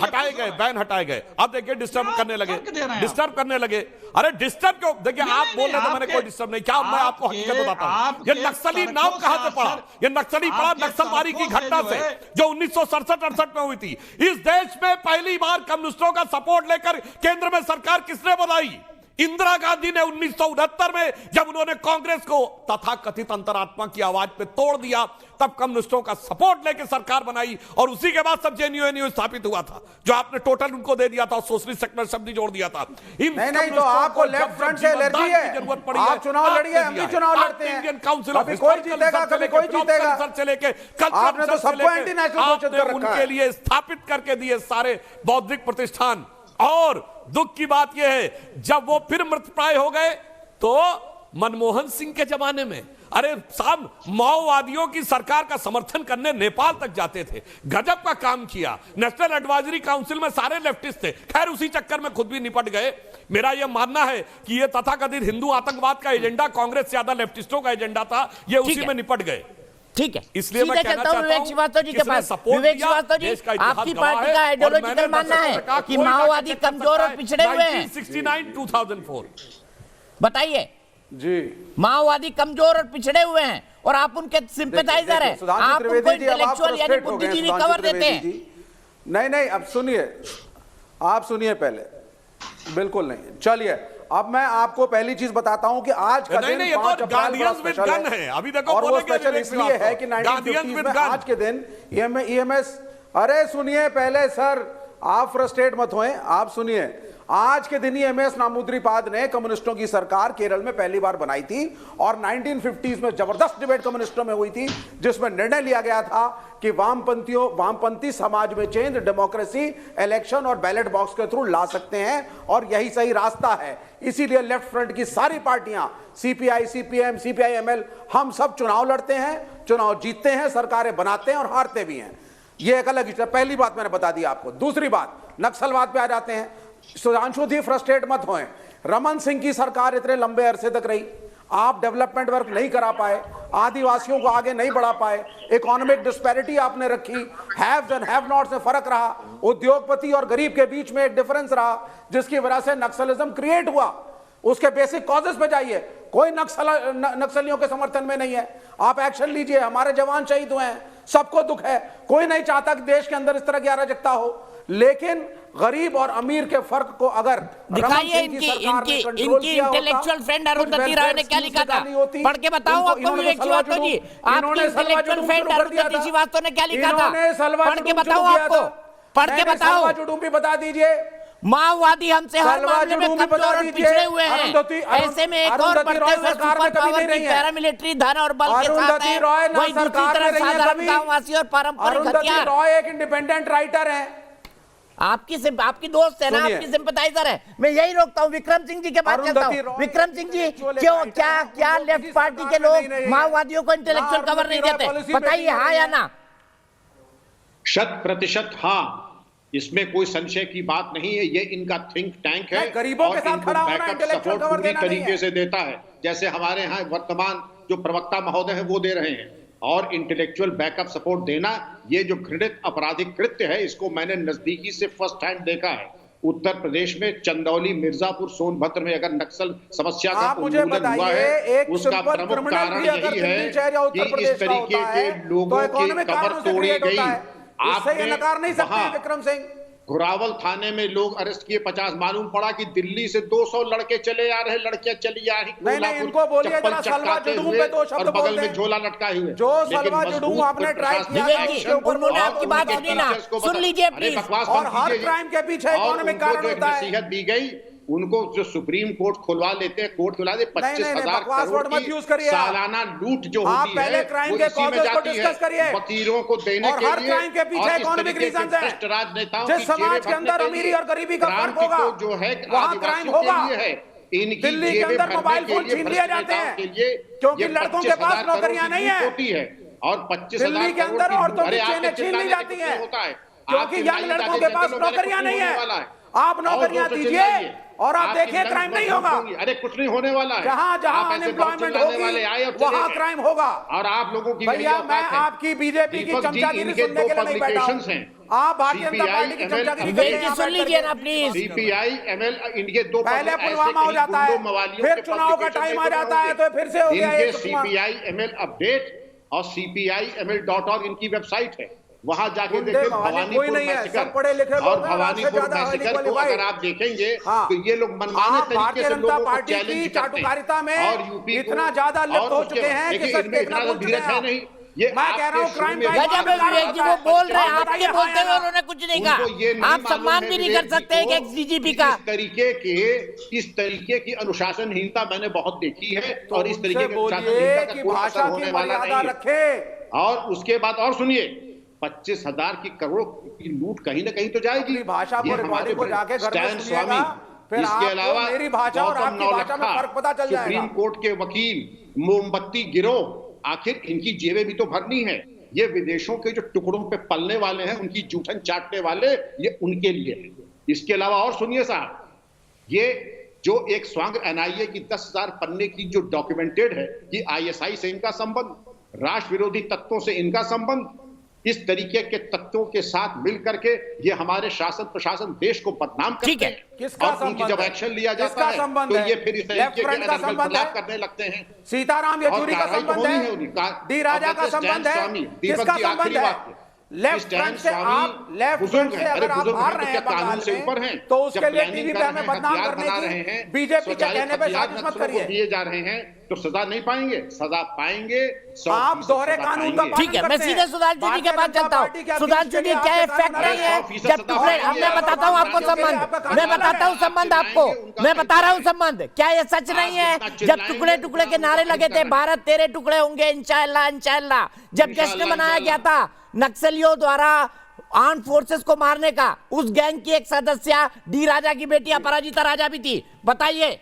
हटाए गए, बैन हटाए गए। अब देखिए डिस्टर्ब करने लगे। अरे डिस्टर्ब क्यों? देखिए, आप बोल रहे थे मैंने कोई डिस्टर्ब नहीं किया। मैं आपको हकीकत बताता हूं, ये नक्सली नाम कहां से पड़ा? ये नक्सली पड़ा नक्सलबारी की घटना से, जो 1967-68 में हुई थी। इस देश में पहली बार कम्युनिस्टों का सपोर्ट लेकर केंद्र में सरकार किसने बनाई? इंदिरा गांधी ने 1969 में, जब उन्होंने कांग्रेस को तथाकथित अंतरात्मा की आवाज पे तोड़ दिया, तब कम्युनिस्टों का सपोर्ट लेकर सरकार बनाई, और उसी के बाद सब जेएनयू स्थापित हुआ था, जो आपने टोटल उनको दे दिया था और सोशलिस्ट सेक्टर शब्द जोड़ दिया था। नहीं तो आपको लेफ्ट फ्रंट से एलर्जी है, आप चुनाव लड़िए, हम भी चुनाव लड़ते हैं। इंडियन काउंसिल ऑफ कभी कोई जीतेगा, कभी कोई जीतेगा। आपने तो सबको एंटी नेशनल घोषित कर रखा है। उनके लिए स्थापित करके दिए सारे बौद्धिक प्रतिष्ठान। और दुख की बात यह है, जब वो फिर मृतप्राय हो गए, तो मनमोहन सिंह के जमाने में अरे साहब, माओवादियों की सरकार का समर्थन करने नेपाल तक जाते थे, गजब का काम किया। नेशनल एडवाइजरी काउंसिल में सारे लेफ्टिस्ट थे, खैर उसी चक्कर में खुद भी निपट गए। मेरा यह मानना है कि यह तथाकथित हिंदू आतंकवाद का एजेंडा कांग्रेस से ज्यादा लेफ्टिस्टों का एजेंडा था, ये उसी में निपट गए। ठीक है, इसलिए मैं कहना चाहता हूं विवेक श्रीवास्तव जी के पास। विवेक श्रीवास्तव जी, आपकी पार्टी का आइडियोलॉजिकल मानना है कि माओवादी कमजोर और पिछड़े हुए हैं। 1969-2004 बताइए जी, माओवादी कमजोर और पिछड़े हुए हैं और आप उनके सिंपैथाइजर हैं, आप उनको इंटेलेक्चुअल यानी बुद्धिजीवी कवर देते हैं। नहीं, अब सुनिए, आप सुनिए पहले, बिल्कुल नहीं। चलिए, अब मैं आपको पहली चीज बताता हूं कि आज का दिन 5 अप्रैल बड़ा स्पेशल है। अभी देखो, और वो स्पेशल इसलिए है कि 1950 में आज के दिन ईएमएस, अरे सुनिए पहले सर, आप फ्रस्ट्रेट मत होएं, आप सुनिए। आज के दिन ही एमएस नामुद्रीपाद ने कम्युनिस्टों की सरकार केरल में पहली बार बनाई थी और 1950s में जबरदस्त डिबेट कम्युनिस्टों में हुई थी, जिसमें निर्णय लिया गया था कि वामपंथी समाज में चेंज डेमोक्रेसी इलेक्शन और बैलेट बॉक्स के थ्रू ला सकते हैं और यही सही रास्ता है। इसीलिए लेफ्ट फ्रंट की सारी पार्टियां, सीपीआई, सीपीएम, सीपीआई-एमएल, हम सब चुनाव लड़ते हैं, चुनाव जीतते हैं, सरकारें बनाते हैं और हारते भी हैं। यह एक अलग हिस्सा। पहली बात मैंने बता दी आपको। दूसरी बात, नक्सलवाद पे आ जाते हैं। सुधांशु जी फ्रस्ट्रेट मत होएं, रमन सिंह की सरकार इतने लंबे अरसे तक रही, आप डेवलपमेंट वर्क नहीं करा पाए, आदिवासियों को आगे नहीं बढ़ा पाए, इकोनॉमिक डिस्पैरिटी आपने रखी, हैव्स एंड हैव नॉट्स में फर्क रहा, उद्योगपति और गरीब के बीच में एक डिफरेंस रहा, जिसकी वजह से नक्सलिज्म क्रिएट हुआ। उसके बेसिक कॉजेस पे जाइए, कोई नक्सलियों के समर्थन में नहीं है। आप एक्शन लीजिए, हमारे जवान शहीद हुए हैं, सबको दुख है, कोई नहीं चाहता कि देश के अंदर इस तरह की अराजकता हो, लेकिन गरीब और अमीर के फर्क को अगर दिखाइए। इनकी इंटेलेक्चुअल फ्रेंड अरुंधति रॉय ने क्या लिखा था, पढ़ के बताओ आपको विवेक श्रीवास्तव जी। आपकी इंटेलेक्चुअल फ्रेंड अरुंधति श्रीवास्तव ने क्या लिखा था, पढ़ के बताओ आपको, पढ़ के बताओ, जुडूम बता दीजिए। माओवादी हमसे हर मामले में कमजोर और पिछड़े हुए हैं, ऐसे में एक और बढ़ते हुए सुपर पावर की पैरामिलिट्री धन और बल के साथ है, वही दूसरी तरफ साधारण गांववासी और पारंपरिक हथियार। रॉय एक इंडिपेंडेंट राइटर है, आपकी दोस्त है ना, आपकी सिंपैथाइजर है। मैं यही रोकता हूँ, विक्रम सिंह जी के पास चलता हूँ। विक्रम सिंह जी, क्यों क्या लेफ्ट पार्टी के लोग माओवादियों को इंटेलेक्चुअल कवर नहीं देते, बताइए हाँ या ना? 100% हाँ, इसमें कोई संशय की बात नहीं है। ये इनका थिंक टैंक है, गरीबों के साथ खड़ा होना बैकअप सपोर्ट पूरी तरीके से देता है, जैसे हमारे यहाँ वर्तमान जो प्रवक्ता महोदय हैं वो दे रहे हैं। और इंटेलेक्चुअल बैकअप सपोर्ट देना, ये जो घृणित आपराधिक कृत्य है, इसको मैंने नजदीकी से फर्स्ट हैंड देखा है। उत्तर प्रदेश में चंदौली, मिर्जापुर, सोनभद्र में अगर नक्सल समस्या का उन्मूलन हुआ है, उसका प्रमुख कारण यही है कि इस तरीके के लोगों की कमर तोड़ी गई। आपने नकार नहीं सकते विक्रम सिंह। घुरावल थाने में लोग अरेस्ट किए, 50 मालूम पड़ा कि दिल्ली से 200 लड़के चले आ रहे, लड़कियां चली आ रही, नहीं, इनको बोलिए जरा सलवा जुडूम पे 2 शब्द बोल दें, में झोला लटकाए हुए। जो सलवा जुडूम आपने ट्राई किया, उन्होंने आपकी बात सुनी ना, सुन लीजिए प्लीज। और हर क्राइम के पीछे इकोनॉमिक कारण होता है। नसीहत दी गई उनको, जो सुप्रीम कोर्ट खुलवा लेते हैं, कोर्ट खुलवा दे 25,000 करोड़ की सालाना लूट जो होती है, वो इसी में जाती है वकीलों को देने के लिए। क्राइम के पीछे इकोनॉमिक रीजंस है। राजनेताओं जिस समाज के अंदर अमीरी और गरीबी का फर्क होगा, जो है वहाँ क्राइम होगा। इनकी दिल्ली के अंदर मोबाइल फोन छीन लिए जाते हैं क्योंकि लड़कों के पास नौकरियां नहीं है होती है, और 25,000 दिल्ली के अंदर औरतों की चेनें छीन ली जाती हैं क्योंकि यंग लड़कों के पास नौकरियां नहीं है। आप नौकरियां दीजिए और आप देखिए क्राइम नहीं होगा। अरे कुछ नहीं होने वाला है, जहां अनएम्प्लॉयमेंट होगी वहां क्राइम होगा। और आप लोगों की भैया, मैं आपकी बीजेपी की चमचागिरी सुनने के लिए नहीं बैठा हूं। आप भारतीय जनता पार्टी की चमचागिरी सुन लीजिए ना प्लीज। सीपीआई-एमएल इनके 2 पहले पुलवामा हो जाता है, फिर चुनाव का टाइम आ जाता है, तो फिर से हो गया ये सीपीआई-एमएल अपडेट और CPI-ML.org इनकी वेबसाइट है, वहां जाके देखें। भवानीपुर मैसेकर और भवानीपुर मैसेकर को अगर आप देखेंगे तो ये लोग मनमाने तरीके से लोगों को चैलेंज करते हैं और यूपी इतना ज्यादा लिप्त हो चुके हैं कि सच देखना भूल चुके हैं। नहीं, ये मैं कह रहा हूं क्राइम का विवेक जी वो बोल रहे हैं, आपके बोलते हुए उन्होंने कुछ नहीं कहा। आप सम्मान भी नहीं कर सकते एक एक्स-डीजीपी का। इस तरीके की अनुशासनहीनता मैंने बहुत देखी है और इस तरीके की अनुशासनहीनता का कोई असर होने वाला नहीं है। और उसके बाद और सुनिए, 25,000 की करोड़ की लूट कहीं ना कहीं तो जाएगी। भाषा को जाके घर में स्वामी फिर इसके आपको अलावा मेरी भाषा और गौतम आपकी भाषा में नवलखा, फर्क पता चल जाएगा। सुप्रीम कोर्ट के वकील, मोमबत्ती गिरोह, आखिर इनकी जेबें भी तो भरनी है। ये विदेशों के जो टुकड़ों पे पलने वाले हैं, उनकी जूठन चाटने वाले, ये उनके लिए है। इसके अलावा और सुनिए साहब, ये जो एक स्वांग एनआईए की 10,000 पन्ने की जो डॉक्यूमेंटेड है कि आईएसआई से इनका संबंध, राष्ट्र विरोधी तत्वों से इनका संबंध, इस तरीके के तत्वों के साथ मिलकर के ये हमारे शासन प्रशासन देश को बदनाम करते हैं। किसका और उनकी जब संबंध है? एक्शन लिया जाता किसका है संबंध तो है? ये फिर इस लेफ्ट तरीके फ्रंट के का अनर्गल संबंध बदलाव है? करने लगते हैं। सीताराम येचुरी का संबंध है? डी राजा का संबंध है? किसका संबंध है? लेफ्ट फ्रंट से आप लेफ्ट फ्रंट से अगर आप बाहर रहे हैं बंगाल में, तो उसके लिए टीवी पे हमें बदनाम करने की बीजेपी के कहने पे साजिश मत करिए। दिए जा रहे हैं तो सजा नहीं पाएंगे, सजा पाएंगे। आप दोहरे कानून का ठीक है, मैं सीधे सुधांशु जी के पास चलता हूँ। सुधांशु जी, क्या इफेक्ट नहीं है जब टुकड़े, मैं बताता हूँ आपको संबंध, मैं बताता हूँ संबंध आपको, मैं बता रहा हूँ संबंध। क्या ये सच नहीं है जब टुकड़े टुकड़े के नारे लगे थे, भारत तेरे टुकड़े होंगे इंशाअल्लाह इंशाअल्लाह, जब जश्न मनाया गया था नक्सलियों द्वारा आर्म फोर्सेस को मारने का, उस गैंग की एक सदस्य डी राजा की बेटी अपराजिता राजा भी थी। बताइए।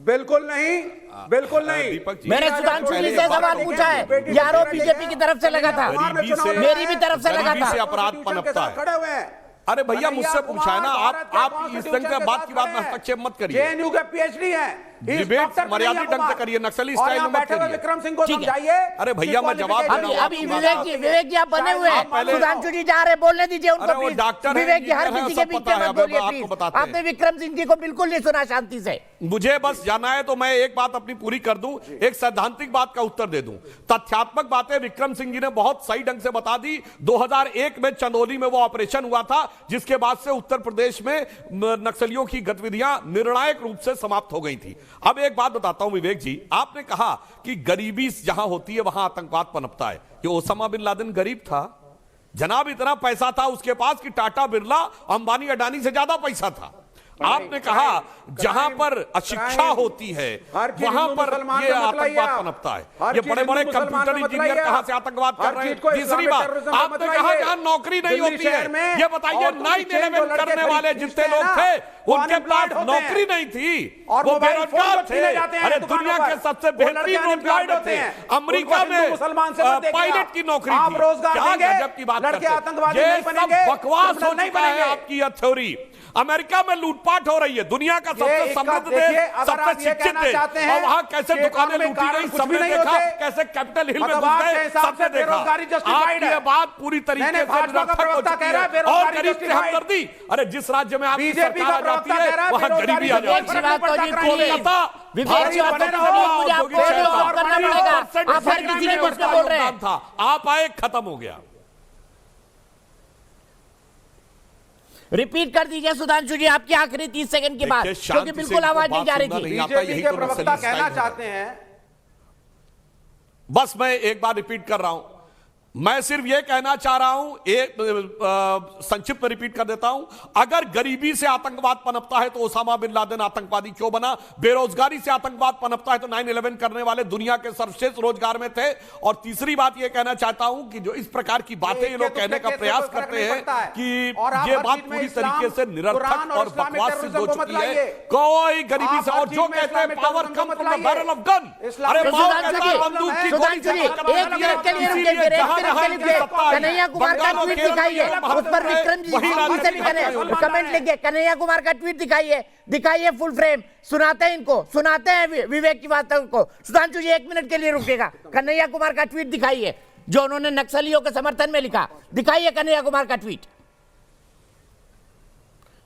बिल्कुल नहीं, बिल्कुल नहीं। मैंने सुधांशु जी से सवाल पूछा है, यारो बीजेपी की तरफ से लगा था, मेरी भी तरफ से लगा था। अपराध पनपता है। खड़े हुए हैं। अरे भैया, मुझसे पूछा है ना, आप इस ढंग के बात की बात में हस्तक्षेप मत करिए। जेएनयू के पीएचडी हैं, डिबेट मर्यादित ढंग से करिए, नक्सली स्टाइल में मत करिए। विक्रम सिंह को समझाइए। अरे भैया, मैं जवाब अभी विवेक जी आप बने हुए हैं, सुधांशु जी जा रहे, बोलने दीजिए उनको प्लीज। विवेक जी हर किसी के बीच में मत बोलिए प्लीज। आपने विक्रम सिंह जी को बिल्कुल नहीं सुना शांति से। मुझे बस जाना है तो मैं एक बात अपनी पूरी कर दूं, एक सैद्धांतिक बात का उत्तर दे दूं। तथ्यात्मक बातें विक्रम सिंह जी ने बहुत सही ढंग से बता दी। 2001 में चंदौली में वो ऑपरेशन हुआ था, जिसके बाद से उत्तर प्रदेश में नक्सलियों की गतिविधियां निर्णायक रूप से समाप्त हो गई थी। अब एक बात बताता हूं विवेक जी, आपने कहा कि गरीबी जहां होती है वहां आतंकवाद पनपता है। कि ओसामा बिन लादेन गरीब था जनाब, इतना पैसा था उसके पास कि टाटा बिरला अंबानी अडानी से ज्यादा पैसा था। आपने कहा जहां पर अशिक्षा होती है वहां पर ये आतंकवाद पनपता है। ये बड़े बड़े कंप्यूटर इंजीनियर कहां से आतंकवाद कर रहे हैं। तीसरी बात, आपने कहा जहां नौकरी नहीं होती है, ये बताइए 9/11 करने वाले जितने लोग थे उनके पास नौकरी नहीं थी, वो बेरोजगार थे। अरे दुनिया के सबसे बेहतरीन रोजगार में थे, अमेरिका में पायलट की नौकरी थी। क्या गजब की बात करते हैं। ये सब बकवास हो चुका है आपकी यह थ्योरी। अमेरिका में लूटपाट हो रही है, दुनिया का सबसे समृद्ध देश, सबसे शिक्षित देश, और वहां कैसे दुकानें लूटी गई सबने देखा, कैसे कैपिटल हिल में घुस गए सबने देखा। आपकी ये बात पूरी तरीके से निरर्थक हो चुकी है और गरीब से हमदर्दी। अरे जिस राज्य में आपकी सरकार आ जाती है वहां गरीबी आ जाती है। कोलकाता था, आप आए खत्म हो गया। रिपीट कर दीजिए सुधांशु जी आपकी आखिरी 30 सेकंड की बात, क्योंकि बिल्कुल आवाज नहीं जा रही थी। बीजेपी के प्रवक्ता कहना चाहते हैं, बस मैं एक बार रिपीट कर रहा हूं, मैं सिर्फ यह कहना चाह रहा हूं, एक संक्षिप्त में रिपीट कर देता हूं। अगर गरीबी से आतंकवाद पनपता है तो ओसामा बिन लादेन आतंकवादी क्यों बना? बेरोजगारी से आतंकवाद पनपता है तो 9/11 करने वाले दुनिया के सर्वश्रेष्ठ रोजगार में थे। और तीसरी बात यह कहना चाहता हूं कि जो इस प्रकार की बातें ये लोग कहने का प्रयास करते हैं कि ये बात पूरी तरीके से निरर्थक और बकवास सिद्ध हो चुकी है। कोई गरीबी से, और जो कहते हैं power come from the barrel of gun, अरे बंदूक की गोली कन्हैया कुमार का ट्वीट दिखाइए, उस पर विक्रम जी से भी कमेंट लिखिए। कन्हैया कुमार का ट्वीट दिखाइए फुल फ्रेम, सुनाते हैं इनको, सुनाते हैं विवेक की बातों को। सुधांशु जी 1 मिनट के लिए रुकिएगा, कन्हैया कुमार का ट्वीट दिखाइए जो उन्होंने नक्सलियों के समर्थन में लिखा। दिखाइए कन्हैया कुमार का ट्वीट।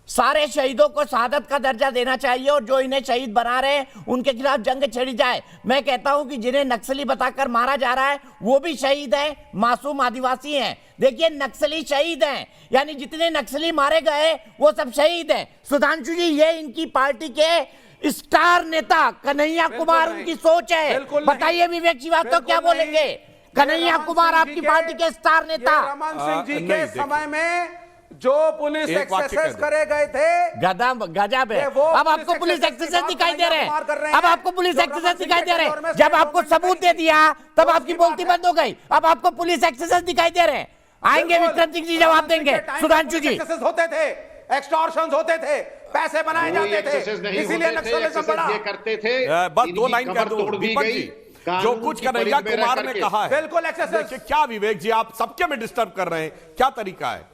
सारे शहीदों को शहादत का दर्जा देना चाहिए और जो इन्हें शहीद बना रहे हैं उनके खिलाफ जंग छेड़ी जाए। मैं कहता हूं कि जिन्हें नक्सली बताकर मारा जा रहा है वो भी शहीद हैं, मासूम आदिवासी हैं। देखिए नक्सली शहीद हैं, यानी जितने नक्सली मारे गए वो सब शहीद हैं। सुधांशु जी ये इनकी पार्टी के स्टार नेता कन्हैया कुमार उनकी सोच है। बताइए विवेक जी बात तो क्या बोलेंगे? कन्हैया कुमार आपकी पार्टी के स्टार नेता। रमन सिंह जी के समय में जो पुलिस एक्सरसाइज करे गए थे गजब है। अब आपको पुलिस एक्सरसाइज दिखाई दे रहे हैं, अब आपको पुलिस एक्सरसाइज दिखाई दे रहे हैं। जब आपको सबूत दे दिया तब आपकी बोलती बंद हो गई, अब आपको पुलिस एक्सरसाइज दिखाई दे रहे हैं। आएंगे विक्रम सिंह जी, जवाब देंगे। सुधांशु जी, होते थे, एक्सटॉर्शंस होते थे, पैसे बनाए जाते थे, इसीलिए नक्सलिज्म बढ़ा। ये करते थे। बस 2 लाइन कर दूं दीपक जी, जो कुछ कन्हैया कुमार ने कहा है, बिल्कुल एक्सेस। क्या विवेक जी आप सबके में डिस्टर्ब कर रहे हैं, क्या तरीका है?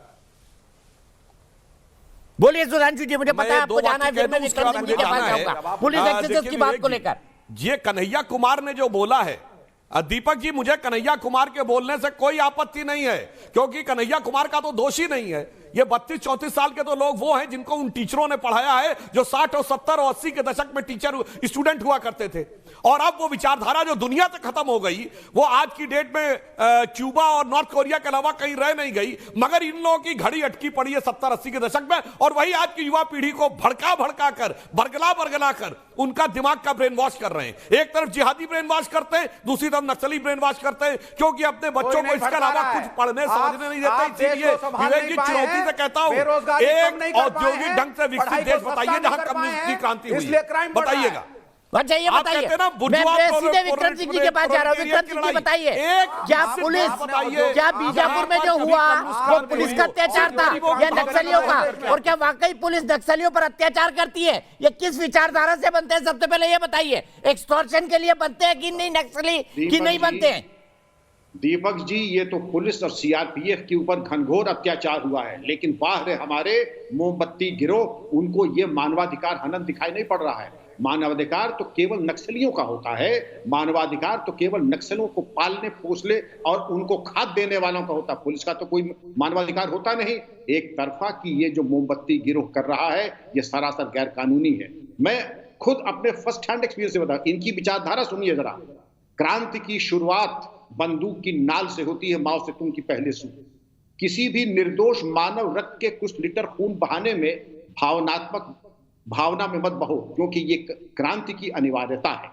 बोलिए सुधांशु जी, मुझे पता है आपको जाना है, फिर मैं विक्रम सिंह जी के पास जाऊंगा पुलिस एक्सेस की बात को लेकर। ये कन्हैया कुमार ने जो बोला है, दीपक जी, मुझे कन्हैया कुमार के बोलने से कोई आपत्ति नहीं है, क्योंकि कन्हैया कुमार का तो दोष ही नहीं है। ये 32-34 साल के तो लोग वो हैं जिनको उन टीचरों ने पढ़ाया है जो 60 और 70 और 80 के दशक में टीचर स्टूडेंट हुआ करते थे। और अब वो विचारधारा जो दुनिया से खत्म हो गई, वो आज की डेट में क्यूबा और नॉर्थ कोरिया के अलावा कहीं रह नहीं गई, मगर इन लोगों की घड़ी अटकी पड़ी है 70-80 के दशक में। और वही आज की युवा पीढ़ी को भड़का कर, बरगला कर उनका दिमाग का ब्रेन वॉश कर रहे हैं। एक तरफ जिहादी ब्रेन वॉश करते हैं, दूसरी तरफ नक्सली ब्रेन वॉश करते हैं, क्योंकि अपने बच्चों को इसके अलावा कुछ पढ़ने समझने नहीं देते। इसीलिए विवेक जी, चुनौती से कहता हूं, एक औद्योगिक ढंग से विकसित देश बताइए जहां कम्युनिस्ट की क्रांति हुई है, बताइएगा। अच्छा ये बताइए, मैं सीधे विक्रम सिंह जी के पास जा रहा हूँ। विक्रम सिंह जी बताइए, क्या पुलिस, क्या बीजापुर में जो हुआ वो पुलिस का अत्याचार था या नक्सलियों का? और क्या वाकई पुलिस नक्सलियों पर अत्याचार करती है? ये किस विचारधारा से बनते हैं, सबसे पहले ये बताइए। एक्सटॉर्शन के लिए बनते हैं कि नहीं, नक्सली कि नहीं बनते हैं? दीपक जी, ये तो पुलिस और सीआरपीएफ के ऊपर घनघोर अत्याचार हुआ है, लेकिन बाहर हमारे मोमबत्ती गिरोह, उनको ये मानवाधिकार हनन दिखाई नहीं पड़ रहा है। मानवाधिकार तो केवल नक्सलियों का होता है, मानवाधिकार तो केवल नक्सलों को पालने पोसने और उनको खाद देने वालों का होता है। पुलिस का तो कोई मानवाधिकार होता नहीं। एक तरफा की ये जो मोमबत्ती गिरोह कर रहा है, ये सरासर गैर कानूनी है। मैं खुद अपने फर्स्ट हैंड एक्सपीरियंस से बता, इनकी विचारधारा सुनिए जरा। क्रांति की शुरुआत बंदूक की नाल से होती है, माओ सेतुंग की पहले सूर। किसी भी निर्दोष मानव रक्त के कुछ लीटर खून बहाने में भावना में मत बहो, क्योंकि ये क्रांति की अनिवार्यता है।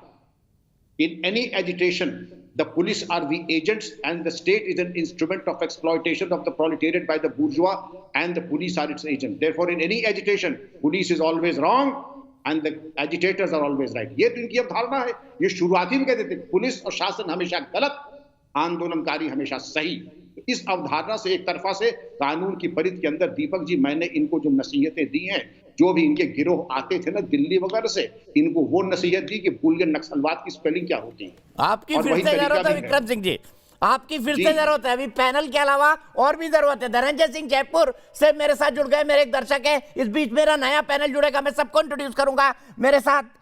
In any agitation the police are the agents and the state is an instrument of exploitation of the proletariat by the bourgeois and the police are its agent. Therefore in any agitation police is always wrong and the agitators are always right. ये तो इनकी अवधारणा है। ये शुरुआती में कहते थे पुलिस और शासन हमेशा गलत, आंदोलनकारी हमेशा सही। इस अवधारणा से एक तरफा से कानून की परिधि के अंदर, दीपक जी, मैंने इनको जो नसीहतें दी हैं, जो भी इनके गिरोह आते थे ना दिल्ली वगैरह से, इनको वो नसीहत दी कि बुलियन नक्सलवाद की स्पेलिंग क्या होती है। आपकी फिर से जरूरत है विक्रम सिंह जी, आपकी फिर से जरूरत है। अभी पैनल के अलावा और भी जरूरत है। धनंजय सिंह जयपुर से मेरे साथ जुड़ गए, मेरे एक दर्शक है। इस बीच मेरा नया पैनल जुड़ेगा, मैं सबको इंट्रोड्यूस करूंगा। मेरे साथ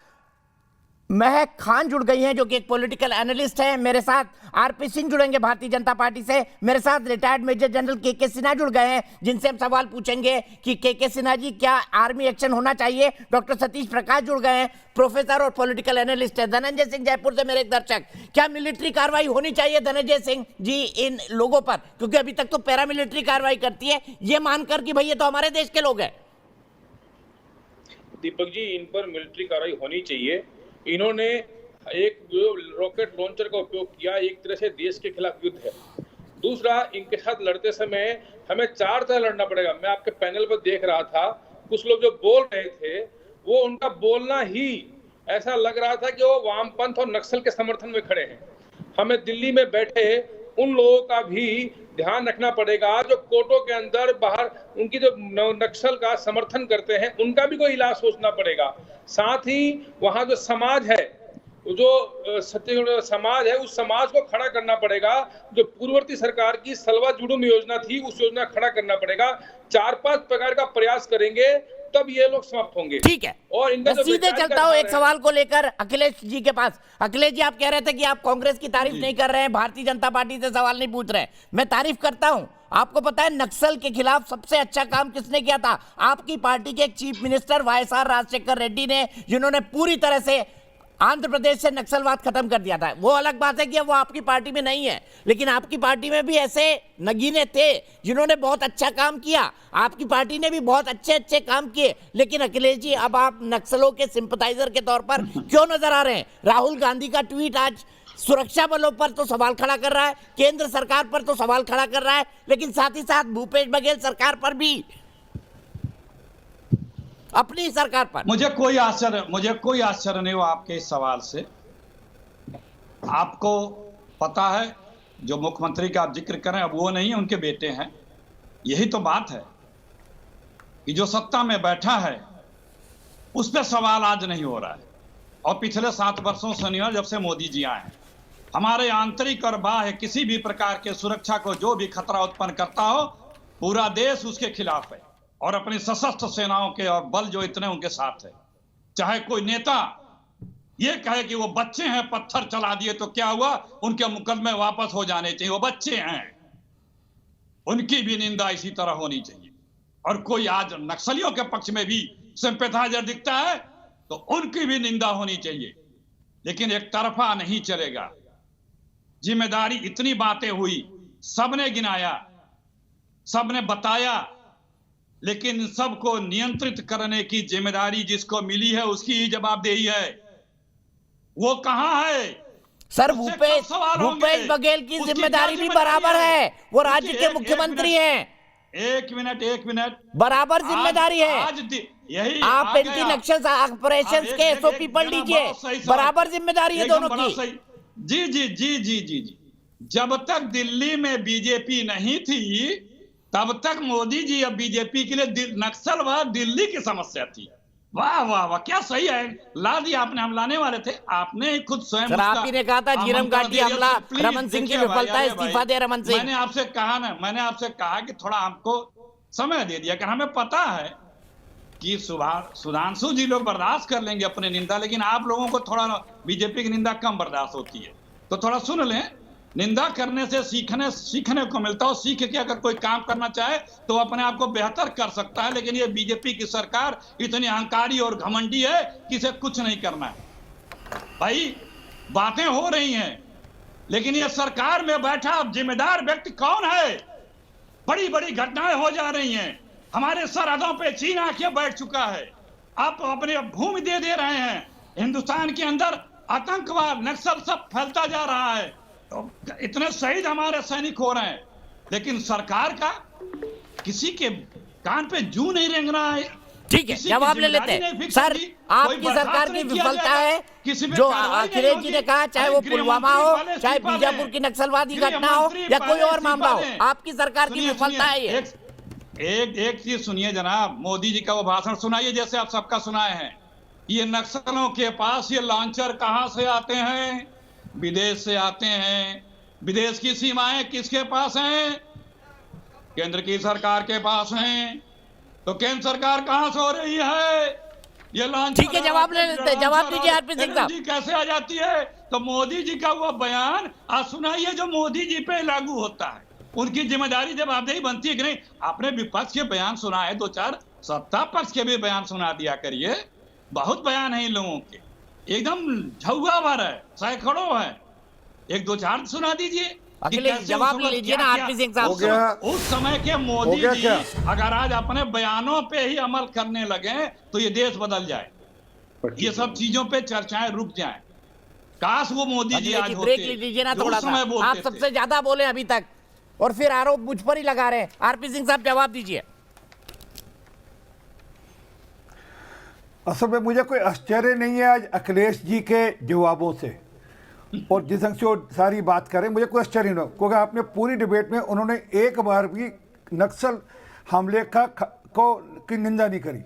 महक खान जुड़ गई हैं, जो कि एक पॉलिटिकल एनालिस्ट है। मेरे साथ आरपी सिंह जुड़ेंगे भारतीय जनता पार्टी से। मेरे साथ रिटायर्ड मेजर जनरल के सिन्हा जुड़ गए हैं, जिनसे हम सवाल पूछेंगे कि के सिन्हा जी, क्या आर्मी एक्शन होना चाहिए? डॉक्टर सतीश प्रकाश जुड़ गए हैं, प्रोफेसर और पॉलिटिकल एनालिस्ट है। धनंजय सिंह जयपुर से मेरे एक दर्शक, क्या मिलिट्री कार्रवाई होनी चाहिए धनंजय सिंह जी इन लोगों पर? क्योंकि अभी तक तो पैरामिलिट्री कार्रवाई करती है, ये मानकर कि भाई ये तो हमारे देश के लोग हैं। दीपक जी, इन पर मिलिट्री कार्रवाई होनी चाहिए। इन्होंने एक रॉकेट लॉन्चर का उपयोग किया, एक तरह से देश के खिलाफ युद्ध है। दूसरा, इनके साथ लड़ते समय हमें 4 तरह लड़ना पड़ेगा। मैं आपके पैनल पर देख रहा था, कुछ लोग जो बोल रहे थे, वो उनका बोलना ही ऐसा लग रहा था कि वो वामपंथ और नक्सल के समर्थन में खड़े हैं। हमें दिल्ली में बैठे उन लोगों का भी ध्यान रखना पड़ेगा जो कोर्टों के अंदर बाहर उनकी जो नक्सल का समर्थन करते हैं, उनका भी कोई इलाज सोचना पड़ेगा। साथ ही वहां जो समाज है, जो सत्य समाज है, उस समाज को खड़ा करना पड़ेगा। जो पूर्ववर्ती सरकार की सलवा जुडुम योजना थी, उस योजना खड़ा करना पड़ेगा। 4-5 प्रकार का प्रयास करेंगे तब ये लोग समाप्त होंगे। ठीक है, और इनका सीधे चलता हूं एक सवाल को लेकर अखिलेश जी के पास। अखिलेश जी, आप कह रहे थे कि आप कांग्रेस की तारीफ नहीं कर रहे हैं, भारतीय जनता पार्टी से सवाल नहीं पूछ रहे हैं। मैं तारीफ करता हूं। आपको पता है नक्सल के खिलाफ सबसे अच्छा काम किसने किया था? आपकी पार्टी के एक chief minister YSR Rajashekhar Reddy ने, जिन्होंने पूरी तरह से आंध्र प्रदेश से नक्सलवाद खत्म कर दिया था। वो अलग बात है कि वो आपकी पार्टी में नहीं है, लेकिन आपकी पार्टी में भी ऐसे नगीने थे जिन्होंने बहुत अच्छा काम किया। आपकी पार्टी ने भी बहुत अच्छे काम किए। लेकिन अखिलेश जी, अब आप नक्सलों के सिंपथाइजर के तौर पर क्यों नजर आ रहे हैं? राहुल गांधी का ट्वीट आज सुरक्षा बलों पर तो सवाल खड़ा कर रहा है, केंद्र सरकार पर तो सवाल खड़ा कर रहा है, लेकिन साथ ही साथ भूपेश बघेल सरकार पर भी, अपनी सरकार पर। मुझे कोई आश्चर्य नहीं हुआ आपके इस सवाल से। आपको पता है जो मुख्यमंत्री का आप जिक्र करें, अब वो नहीं, उनके बेटे हैं। यही तो बात है कि जो सत्ता में बैठा है उस पर सवाल आज नहीं हो रहा है। और पिछले 7 वर्षों से नहीं हुआ जब से मोदी जी आए हैं। हमारे आंतरिक और बाह्य किसी भी प्रकार के सुरक्षा को जो भी खतरा उत्पन्न करता हो, पूरा देश उसके खिलाफ है और अपनी सशस्त्र सेनाओं के और बल जो इतने उनके साथ है। चाहे कोई नेता ये कहे कि वो बच्चे हैं, पत्थर चला दिए तो क्या हुआ, उनके मुकदमे वापस हो जाने चाहिए, वो बच्चे हैं, उनकी भी निंदा इसी तरह होनी चाहिए। और कोई आज नक्सलियों के पक्ष में भी सिंपैथाइजर दिखता है तो उनकी भी निंदा होनी चाहिए, लेकिन एक तरफा नहीं चलेगा। जिम्मेदारी, इतनी बातें हुई, सबने गिनाया, सबने बताया, लेकिन सबको नियंत्रित करने की जिम्मेदारी जिसको मिली है उसकी ही जवाबदेही है। वो कहां है? सर, भूपेश बघेल की जिम्मेदारी भी बराबर है, वो राज्य के मुख्यमंत्री हैं। एक मिनट, बराबर जिम्मेदारी है। यही आप एंटी नक्सल ऑपरेशन के एसओपी पढ़ लीजिए, बराबर जिम्मेदारी है दोनों की। जी। जब तक दिल्ली में बीजेपी नहीं थी तब तक मोदी जी अब बीजेपी के लिए नक्सलवाद दिल्ली की समस्या थी। वाह वाह वाह, क्या सही है, ला दिया आपने, हम लाने वाले थे, आपने खुद स्वयं। आप ही ने कहा था झीरम घाटी हमला रमन सिंह की विफलता है, इस्तीफा दे रमन सिंह। मैंने आपसे कहा कि थोड़ा हमको समय दे दिया, हमें पता है कि सुधांशु जी लोग बर्दाश्त कर लेंगे अपनी निंदा, लेकिन आप लोगों को थोड़ा बीजेपी की निंदा कम बर्दाश्त होती है, तो थोड़ा सुन लें। निंदा करने से सीखने को मिलता है। सीख के अगर कोई काम करना चाहे तो अपने आप को बेहतर कर सकता है, लेकिन ये बीजेपी की सरकार इतनी अहंकारी और घमंडी है कि इसे कुछ नहीं करना है। भाई, बातें हो रही हैं, लेकिन ये सरकार में बैठा जिम्मेदार व्यक्ति कौन है? बड़ी बड़ी घटनाएं हो जा रही हैं, हमारे सरहदों पे चीन आके बैठ चुका है, आप अपने भूमि दे रहे हैं, हिंदुस्तान के अंदर आतंकवाद, नक्सल सब फैलता जा रहा है, तो इतने शहीद हमारे सैनिक हो रहे हैं, लेकिन सरकार का किसी के कान पे जू नहीं रेंग रहा है। ठीक है, जवाब ले लेते हैं। सर, आपकी सरकार की विफलता है जो अखिलेश जी ने कहा, चाहे वो पुलवामा हो, चाहे बीजापुर की नक्सलवादी घटना हो या कोई और मामला हो, आपकी सरकार की विफलता है ये। एक चीज सुनिए जनाब, मोदी जी का वो भाषण सुनाइए जैसे आप सबका सुनाए हैं। ये नक्सलों के पास ये लॉन्चर कहां से आते हैं? विदेश से आते हैं। विदेश की सीमाएं किसके पास हैं? केंद्र की सरकार के पास हैं। तो केंद्र सरकार कहां से हो रही है? ये लॉन्चर। ठीक है, जवाब ले लेते हैं, जवाब दीजिए आरपी सिंह साहब। कैसे आ जाती है? तो मोदी जी का वो बयान आज सुनाइए जो मोदी जी पे लागू होता है। उनकी जिम्मेदारी जवाबदेही बनती है कि नहीं? आपने विपक्ष के बयान सुनाए, 2-4 सत्ता पक्ष के भी बयान सुना दिया करिए। बहुत बयान है इन लोगों के, एकदम झुआ भर है, सैकड़ों है, 1-2-4 सुना दीजिए। अखिलेश, जवाब लीजिए ना आरपी सिंह साहब। उस समय के मोदी जी अगर आज अपने बयानों पे ही अमल करने लगे तो ये देश बदल जाए, ये सब चीजों पे चर्चाएं रुक जाएं। काश वो मोदी जी आज होते। ब्रेक लीजिए ना थोड़ा सा, आप सबसे ज्यादा बोले अभी तक और फिर आरोप मुझ पर ही लगा रहे हैं। आरपी सिंह साहब, जवाब दीजिए। असल में मुझे कोई आश्चर्य नहीं है आज अखिलेश जी के जवाबों से, और जिस ढंग से वो सारी बात करें मुझे कोई आश्चर्य नहीं, क्योंकि आपने पूरी डिबेट में उन्होंने एक बार भी नक्सल हमले की निंदा नहीं करी,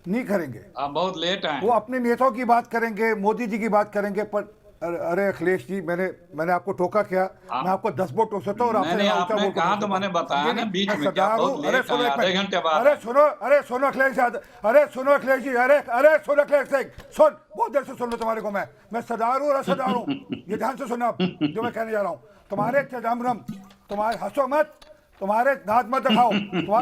नहीं करेंगे। आप बहुत लेट आए। वो अपने नेताओं की बात करेंगे, मोदी जी की बात करेंगे, पर अरे अखिलेश जी, मैंने आपको टोका क्या? मैं आपको 10 वोट टोक सकता हूँ और आपने कहा तो मैंने बताया ना बीच में क्या बहुत लेट आया, आधे घंटे बाद। अरे सुनो अखिलेश यादव, अरे सुनो अखिलेश जी, अरे सुनो अखिलेश सिंह, सुन, बहुत देर से सुन लो तुम्हारे को। मैं सदार हूँ, रसदार हूँ, ये ध्यान से सुनो आप जो मैं कहने जा रहा हूँ। तुम्हारे चदम्बरम, तुम्हारे हंसो मत, तुम्हारे दांत मत दिखाओ,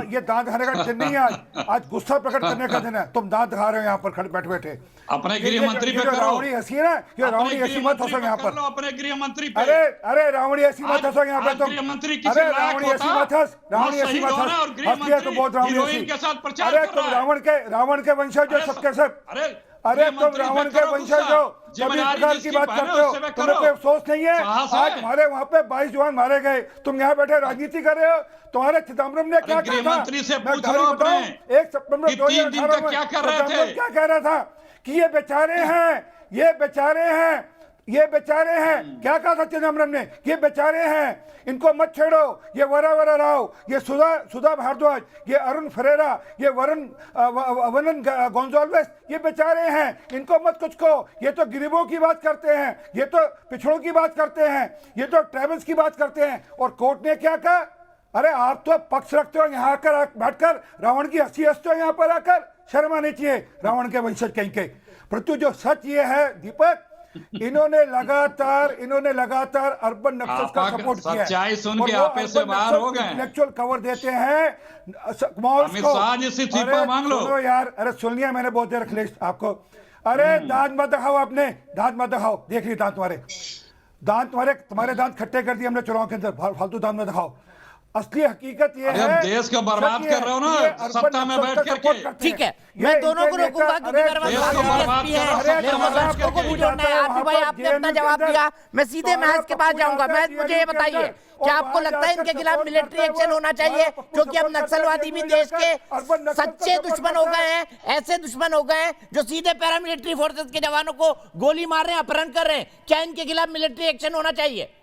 ये दांत दिखाने का दिन नहीं है, आज गुस्सा प्रकट करने का दिन है। तुम दांत दिखा रहे हो यहाँ पर बैठे बैठे। अपने गृह मंत्री पे करो। रावणी हंसी है ना, ये रावणी हंसी मत हंसो यहाँ पर। अपने गृह मंत्री पे। अरे रावणी हंसी मत हंसो यहाँ पर तुम। अरे रावणी हंसी मत हंस, रावणी हंसी मत हंस, हंसी है तो बहुत रावणी हंसी। अरे तुम रावण के वंशज जो सबके सब, अरे तुम रावण के वंशज हो, सभी प्रकार की बात करते हो, तुम्हें कोई अफसोस नहीं है? आज हमारे वहाँ पे 22 जवान मारे गए, तुम यहाँ बैठे राजनीति कर रहे हो। तुम्हारे चिदम्बरम ने क्या कहा था? बताओ, 1 सितंबर 2018 में क्या कह रहा था कि ये बेचारे हैं ये बेचारे हैं, क्या कहा था चिदम्बरम ने, ये बेचारे हैं, इनको मत छेड़ो, ये वरा राव, ये सुधा भारद्वाज, ये अरुण फरेरा, ये वनन गोंजाल्वेस, ये बेचारे हैं, इनको मत कुछ कहो। ये तो गरीबों की बात करते हैं, ये तो पिछड़ों की बात करते हैं, ये तो ट्राइबल्स की बात करते हैं। और कोर्ट ने क्या कहा, अरे आप तो पक्ष रखते हो यहाँ आकर बैठकर रावण की हंसी हंसते हो, यहाँ पर आकर शर्म आनी चाहिए रावण के वंशज कहीं के। परंतु जो सच ये है दीपक, इन्होंने लगातार अर्बन नक्सल्स का सपोर्ट किया है। सच्चाई सुन के आपे से बाहर हो गए। इंटेलेक्चुअल कवर देते हैं अमित शाह जी से इस्तीफा मांग लो। सुनो यार, अरे सुन लिया मैंने बहुत देर रख आपको। अरे दांत मत दिखाओ, आपने दांत मत दिखाओ, देख ली दांत तुम्हारे दांत खट्टे कर दिए हमने चुनाव के अंदर, फालतू दांत मत दिखाओ। असली हकीकत ये है, देश को बर्बाद कर रहे हो ना सत्ता में बैठ करके। ठीक है, मैं दोनों को रोकूंगा क्योंकि मेरे पास आपको भी जोड़ना है। आरती भाई आपने अपना जवाब दिया, मैं सीधे महज के पास जाऊंगा। महज मुझे ये बताइए, क्या आपको लगता है इनके खिलाफ मिलिट्री एक्शन होना चाहिए, क्योंकि अब नक्सलवादी भी देश के सच्चे दुश्मन हो गए हैं, ऐसे दुश्मन हो गए हैं जो सीधे पैरामिलिट्री फोर्सेस के जवानों को गोली मार रहे हैं, अपहरण कर रहे हैं। क्या इनके खिलाफ मिलिट्री एक्शन होना चाहिए?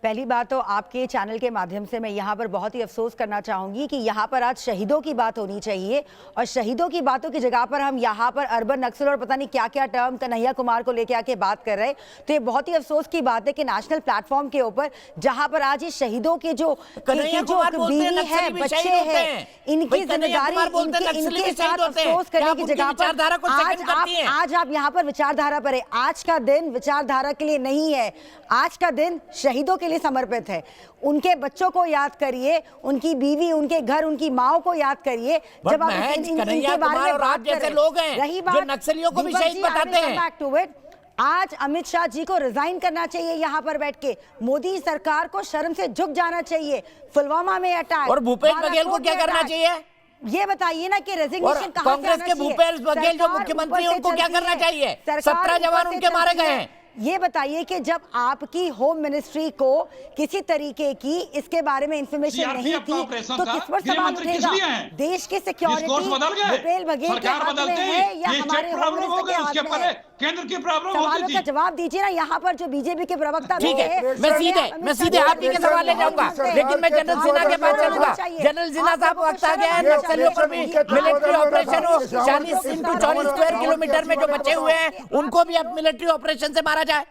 पहली बात तो आपके चैनल के माध्यम से मैं यहाँ पर बहुत ही अफसोस करना चाहूंगी कि यहाँ पर आज शहीदों की बात होनी चाहिए, और शहीदों की बातों की जगह पर हम यहाँ पर अर्बन नक्सल और पता नहीं क्या क्या टर्म कन्हैया कुमार को लेके आके बात कर रहे हैं। तो ये बहुत ही अफसोस की बात है कि नेशनल प्लेटफॉर्म के ऊपर जहाँ पर आज ये शहीदों के जो बीवी है, बच्चे हैं, इनकी जिम्मेदारी इनके साथ अफसोस करने की जगह पर आज आप यहाँ पर विचारधारा पर है। आज का दिन विचारधारा के लिए नहीं है, आज का दिन शहीदों के लिए समर्पित है। उनके बच्चों को याद करिए, उनकी बीवी, उनके घर, उनकी माओ को याद करिए जब आप इनके बारे में बात कर रहे हैं। रही बात नक्सलियों को भी शहीद बताते हैं, आज अमित शाह जी को रिजाइन करना चाहिए यहाँ पर बैठ के। मोदी सरकार को शर्म से झुक जाना चाहिए। पुलवामा में अटैक, और भूपेश बघेल को क्या करना चाहिए ये बताइए ना कि रेजिग्नेशन कहां से कांग्रेस के भूपेश बघेल जो मुख्यमंत्री उनको क्या करना चाहिए? 17 जवान उनके मारे गए हैं। ये बताइए कि जब आपकी होम मिनिस्ट्री को किसी तरीके की इसके बारे में इंफॉर्मेशन नहीं थी तो किस पर सवाल उठेगा? देश की सिक्योरिटी भूपेश बघेल के हाथ में है या हमारे होम मिनिस्टर के हाथ में है? केंद्र की प्रॉब्लम सवालों का जवाब दीजिए ना। यहाँ पर जो बीजेपी के प्रवक्ता ठीक है, मैं सीधे आप ही के सवाल ले जाऊंगा, लेकिन मैं जनरल सिन्हा के पास चलूंगा। जनरल सिन्हा साहब, वक्त आ गया है नक्सलियों पर भी मिलिट्री ऑपरेशन हो। 40 × 40 स्क्वायर किलोमीटर में जो बचे हुए हैं उनको भी अब मिलिट्री ऑपरेशन से मारा जाए।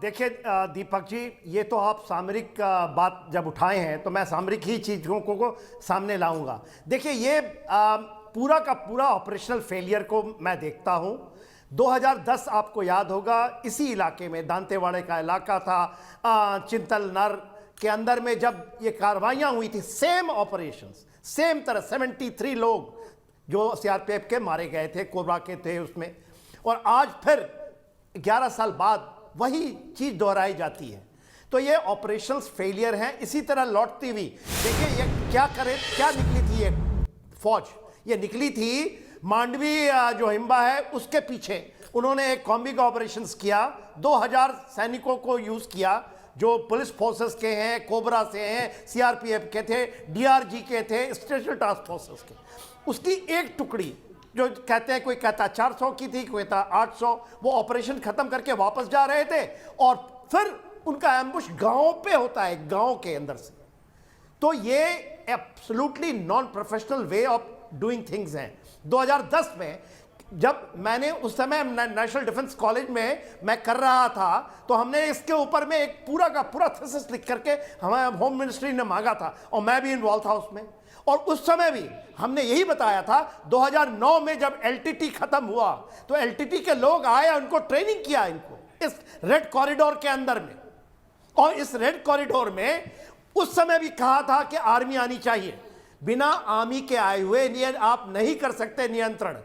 देखिए दीपक जी, ये तो आप सामरिक बात जब उठाए हैं तो मैं सामरिक ही चीज़ों को सामने लाऊंगा। देखिए ये पूरा का पूरा ऑपरेशनल फेलियर को मैं देखता हूं। 2010 आपको याद होगा, इसी इलाके में दांतेवाड़े का इलाका था, चिंतल नर के अंदर में जब ये कार्रवाइयाँ हुई थी, सेम ऑपरेशंस, सेम तरह 73 लोग जो सीआरपीएफ के मारे गए थे, कोबरा के थे उसमें। और आज फिर 11 साल बाद वही चीज दोहराई जाती है। तो ये ऑपरेशंस फेलियर हैं। इसी तरह लौटती हुई देखिए ये क्या निकली थी ये फौज, ये निकली थी मांडवी जो हिम्बा है उसके पीछे। उन्होंने एक कॉम्बिंग ऑपरेशंस किया, 2000 सैनिकों को यूज किया जो पुलिस फोर्सेस के हैं, कोबरा से हैं, सीआरपीएफ के थे, डीआरजी के थे, स्पेशल टास्क फोर्सेस के। उसकी एक टुकड़ी जो कहते हैं, कोई कहता 400 की थी, कोई कहता 800, वो ऑपरेशन खत्म करके वापस जा रहे थे और फिर उनका एम्बुश गांव पे होता है, गांव के अंदर से। तो ये absolutely non professional way of doing things हैं। 2010 में जब मैंने उस समय नेशनल डिफेंस कॉलेज में मैं कर रहा था तो हमने इसके ऊपर में एक पूरा का पूरा थीसिस लिख करके हमें होम मिनिस्ट्री ने मांगा था और मैं भी इन्वॉल्व था उसमें। और उस समय भी हमने यही बताया था। 2009 में जब एलटीटी खत्म हुआ तो एलटीटी के लोग आए, उनको ट्रेनिंग किया इनको इस रेड कॉरिडोर के अंदर में। और इस रेड कॉरिडोर में उस समय भी कहा था कि आर्मी आनी चाहिए। बिना आर्मी के आए हुए आप नहीं कर सकते नियंत्रण,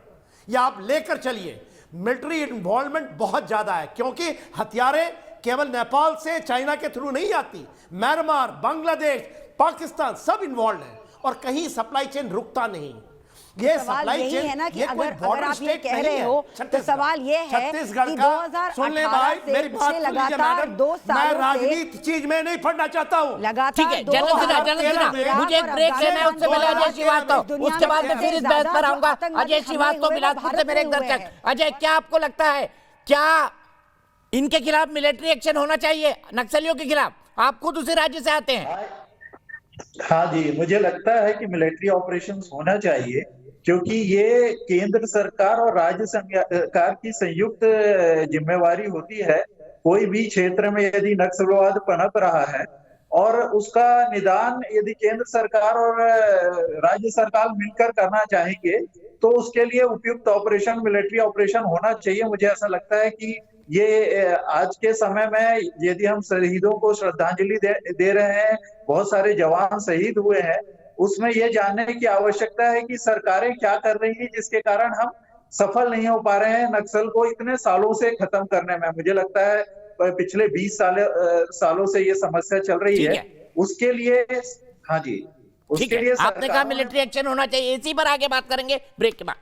या आप लेकर चलिए। मिलिट्री इन्वॉल्वमेंट बहुत ज्यादा है क्योंकि हथियारें केवल नेपाल से, चाइना के थ्रू नहीं आती, म्यांमार, बांग्लादेश, पाकिस्तान सब इन्वॉल्व है और कहीं सप्लाई चेन रुकता नहीं। ये सवाल सप्लाई यही चेन है ना कि ये अगर कोई अगर बॉर्डर आप ये स्टेट कह नहीं रहे है। हो तो छत्तीसगढ़ सवाल ये है छत्तीसगढ़ कि का सुन ले 2018 भाई, से मेरी बात पिछले सुन लीजिए लगातार मैडम। 2 मैं सालों से राजनीति चीज में नहीं पढ़ना चाहता हूँ। लगातार ठीक है, जनरल सिन्हा, मुझे एक ब्रेक लेना है, उससे पहले अजय श्रीवास्तव, उसके बाद में फिर इस बहस पर आऊंगा। अजय श्रीवास्तव बिलासपुर से मेरे एक दर्शक। अजय, क्या आपको लगता है, क्या इनके खिलाफ मिलिट्री एक्शन होना चाहिए, नक्सलियों के खिलाफ? आप खुद उसी राज्य से आते हैं। हाँ जी, मुझे लगता है कि मिलिट्री ऑपरेशंस होना चाहिए, क्योंकि ये केंद्र सरकार और राज्य सरकार की संयुक्त जिम्मेवारी होती है। कोई भी क्षेत्र में यदि नक्सलवाद पनप रहा है और उसका निदान यदि केंद्र सरकार और राज्य सरकार मिलकर करना चाहेंगे तो उसके लिए उपयुक्त ऑपरेशन, मिलिट्री ऑपरेशन होना चाहिए। मुझे ऐसा लगता है कि ये आज के समय में यदि हम शहीदों को श्रद्धांजलि दे रहे हैं, बहुत सारे जवान शहीद हुए हैं, उसमें ये जानने की आवश्यकता है कि सरकारें क्या कर रही हैं जिसके कारण हम सफल नहीं हो पा रहे हैं नक्सल को इतने सालों से खत्म करने में। मुझे लगता है पिछले 20 सालों से ये समस्या चल रही है। उसके लिए हाँ जी, उसके लिए आपने कहा मिलिट्री एक्शन होना चाहिए। इसी पर आगे बात करेंगे ब्रेक के बाद।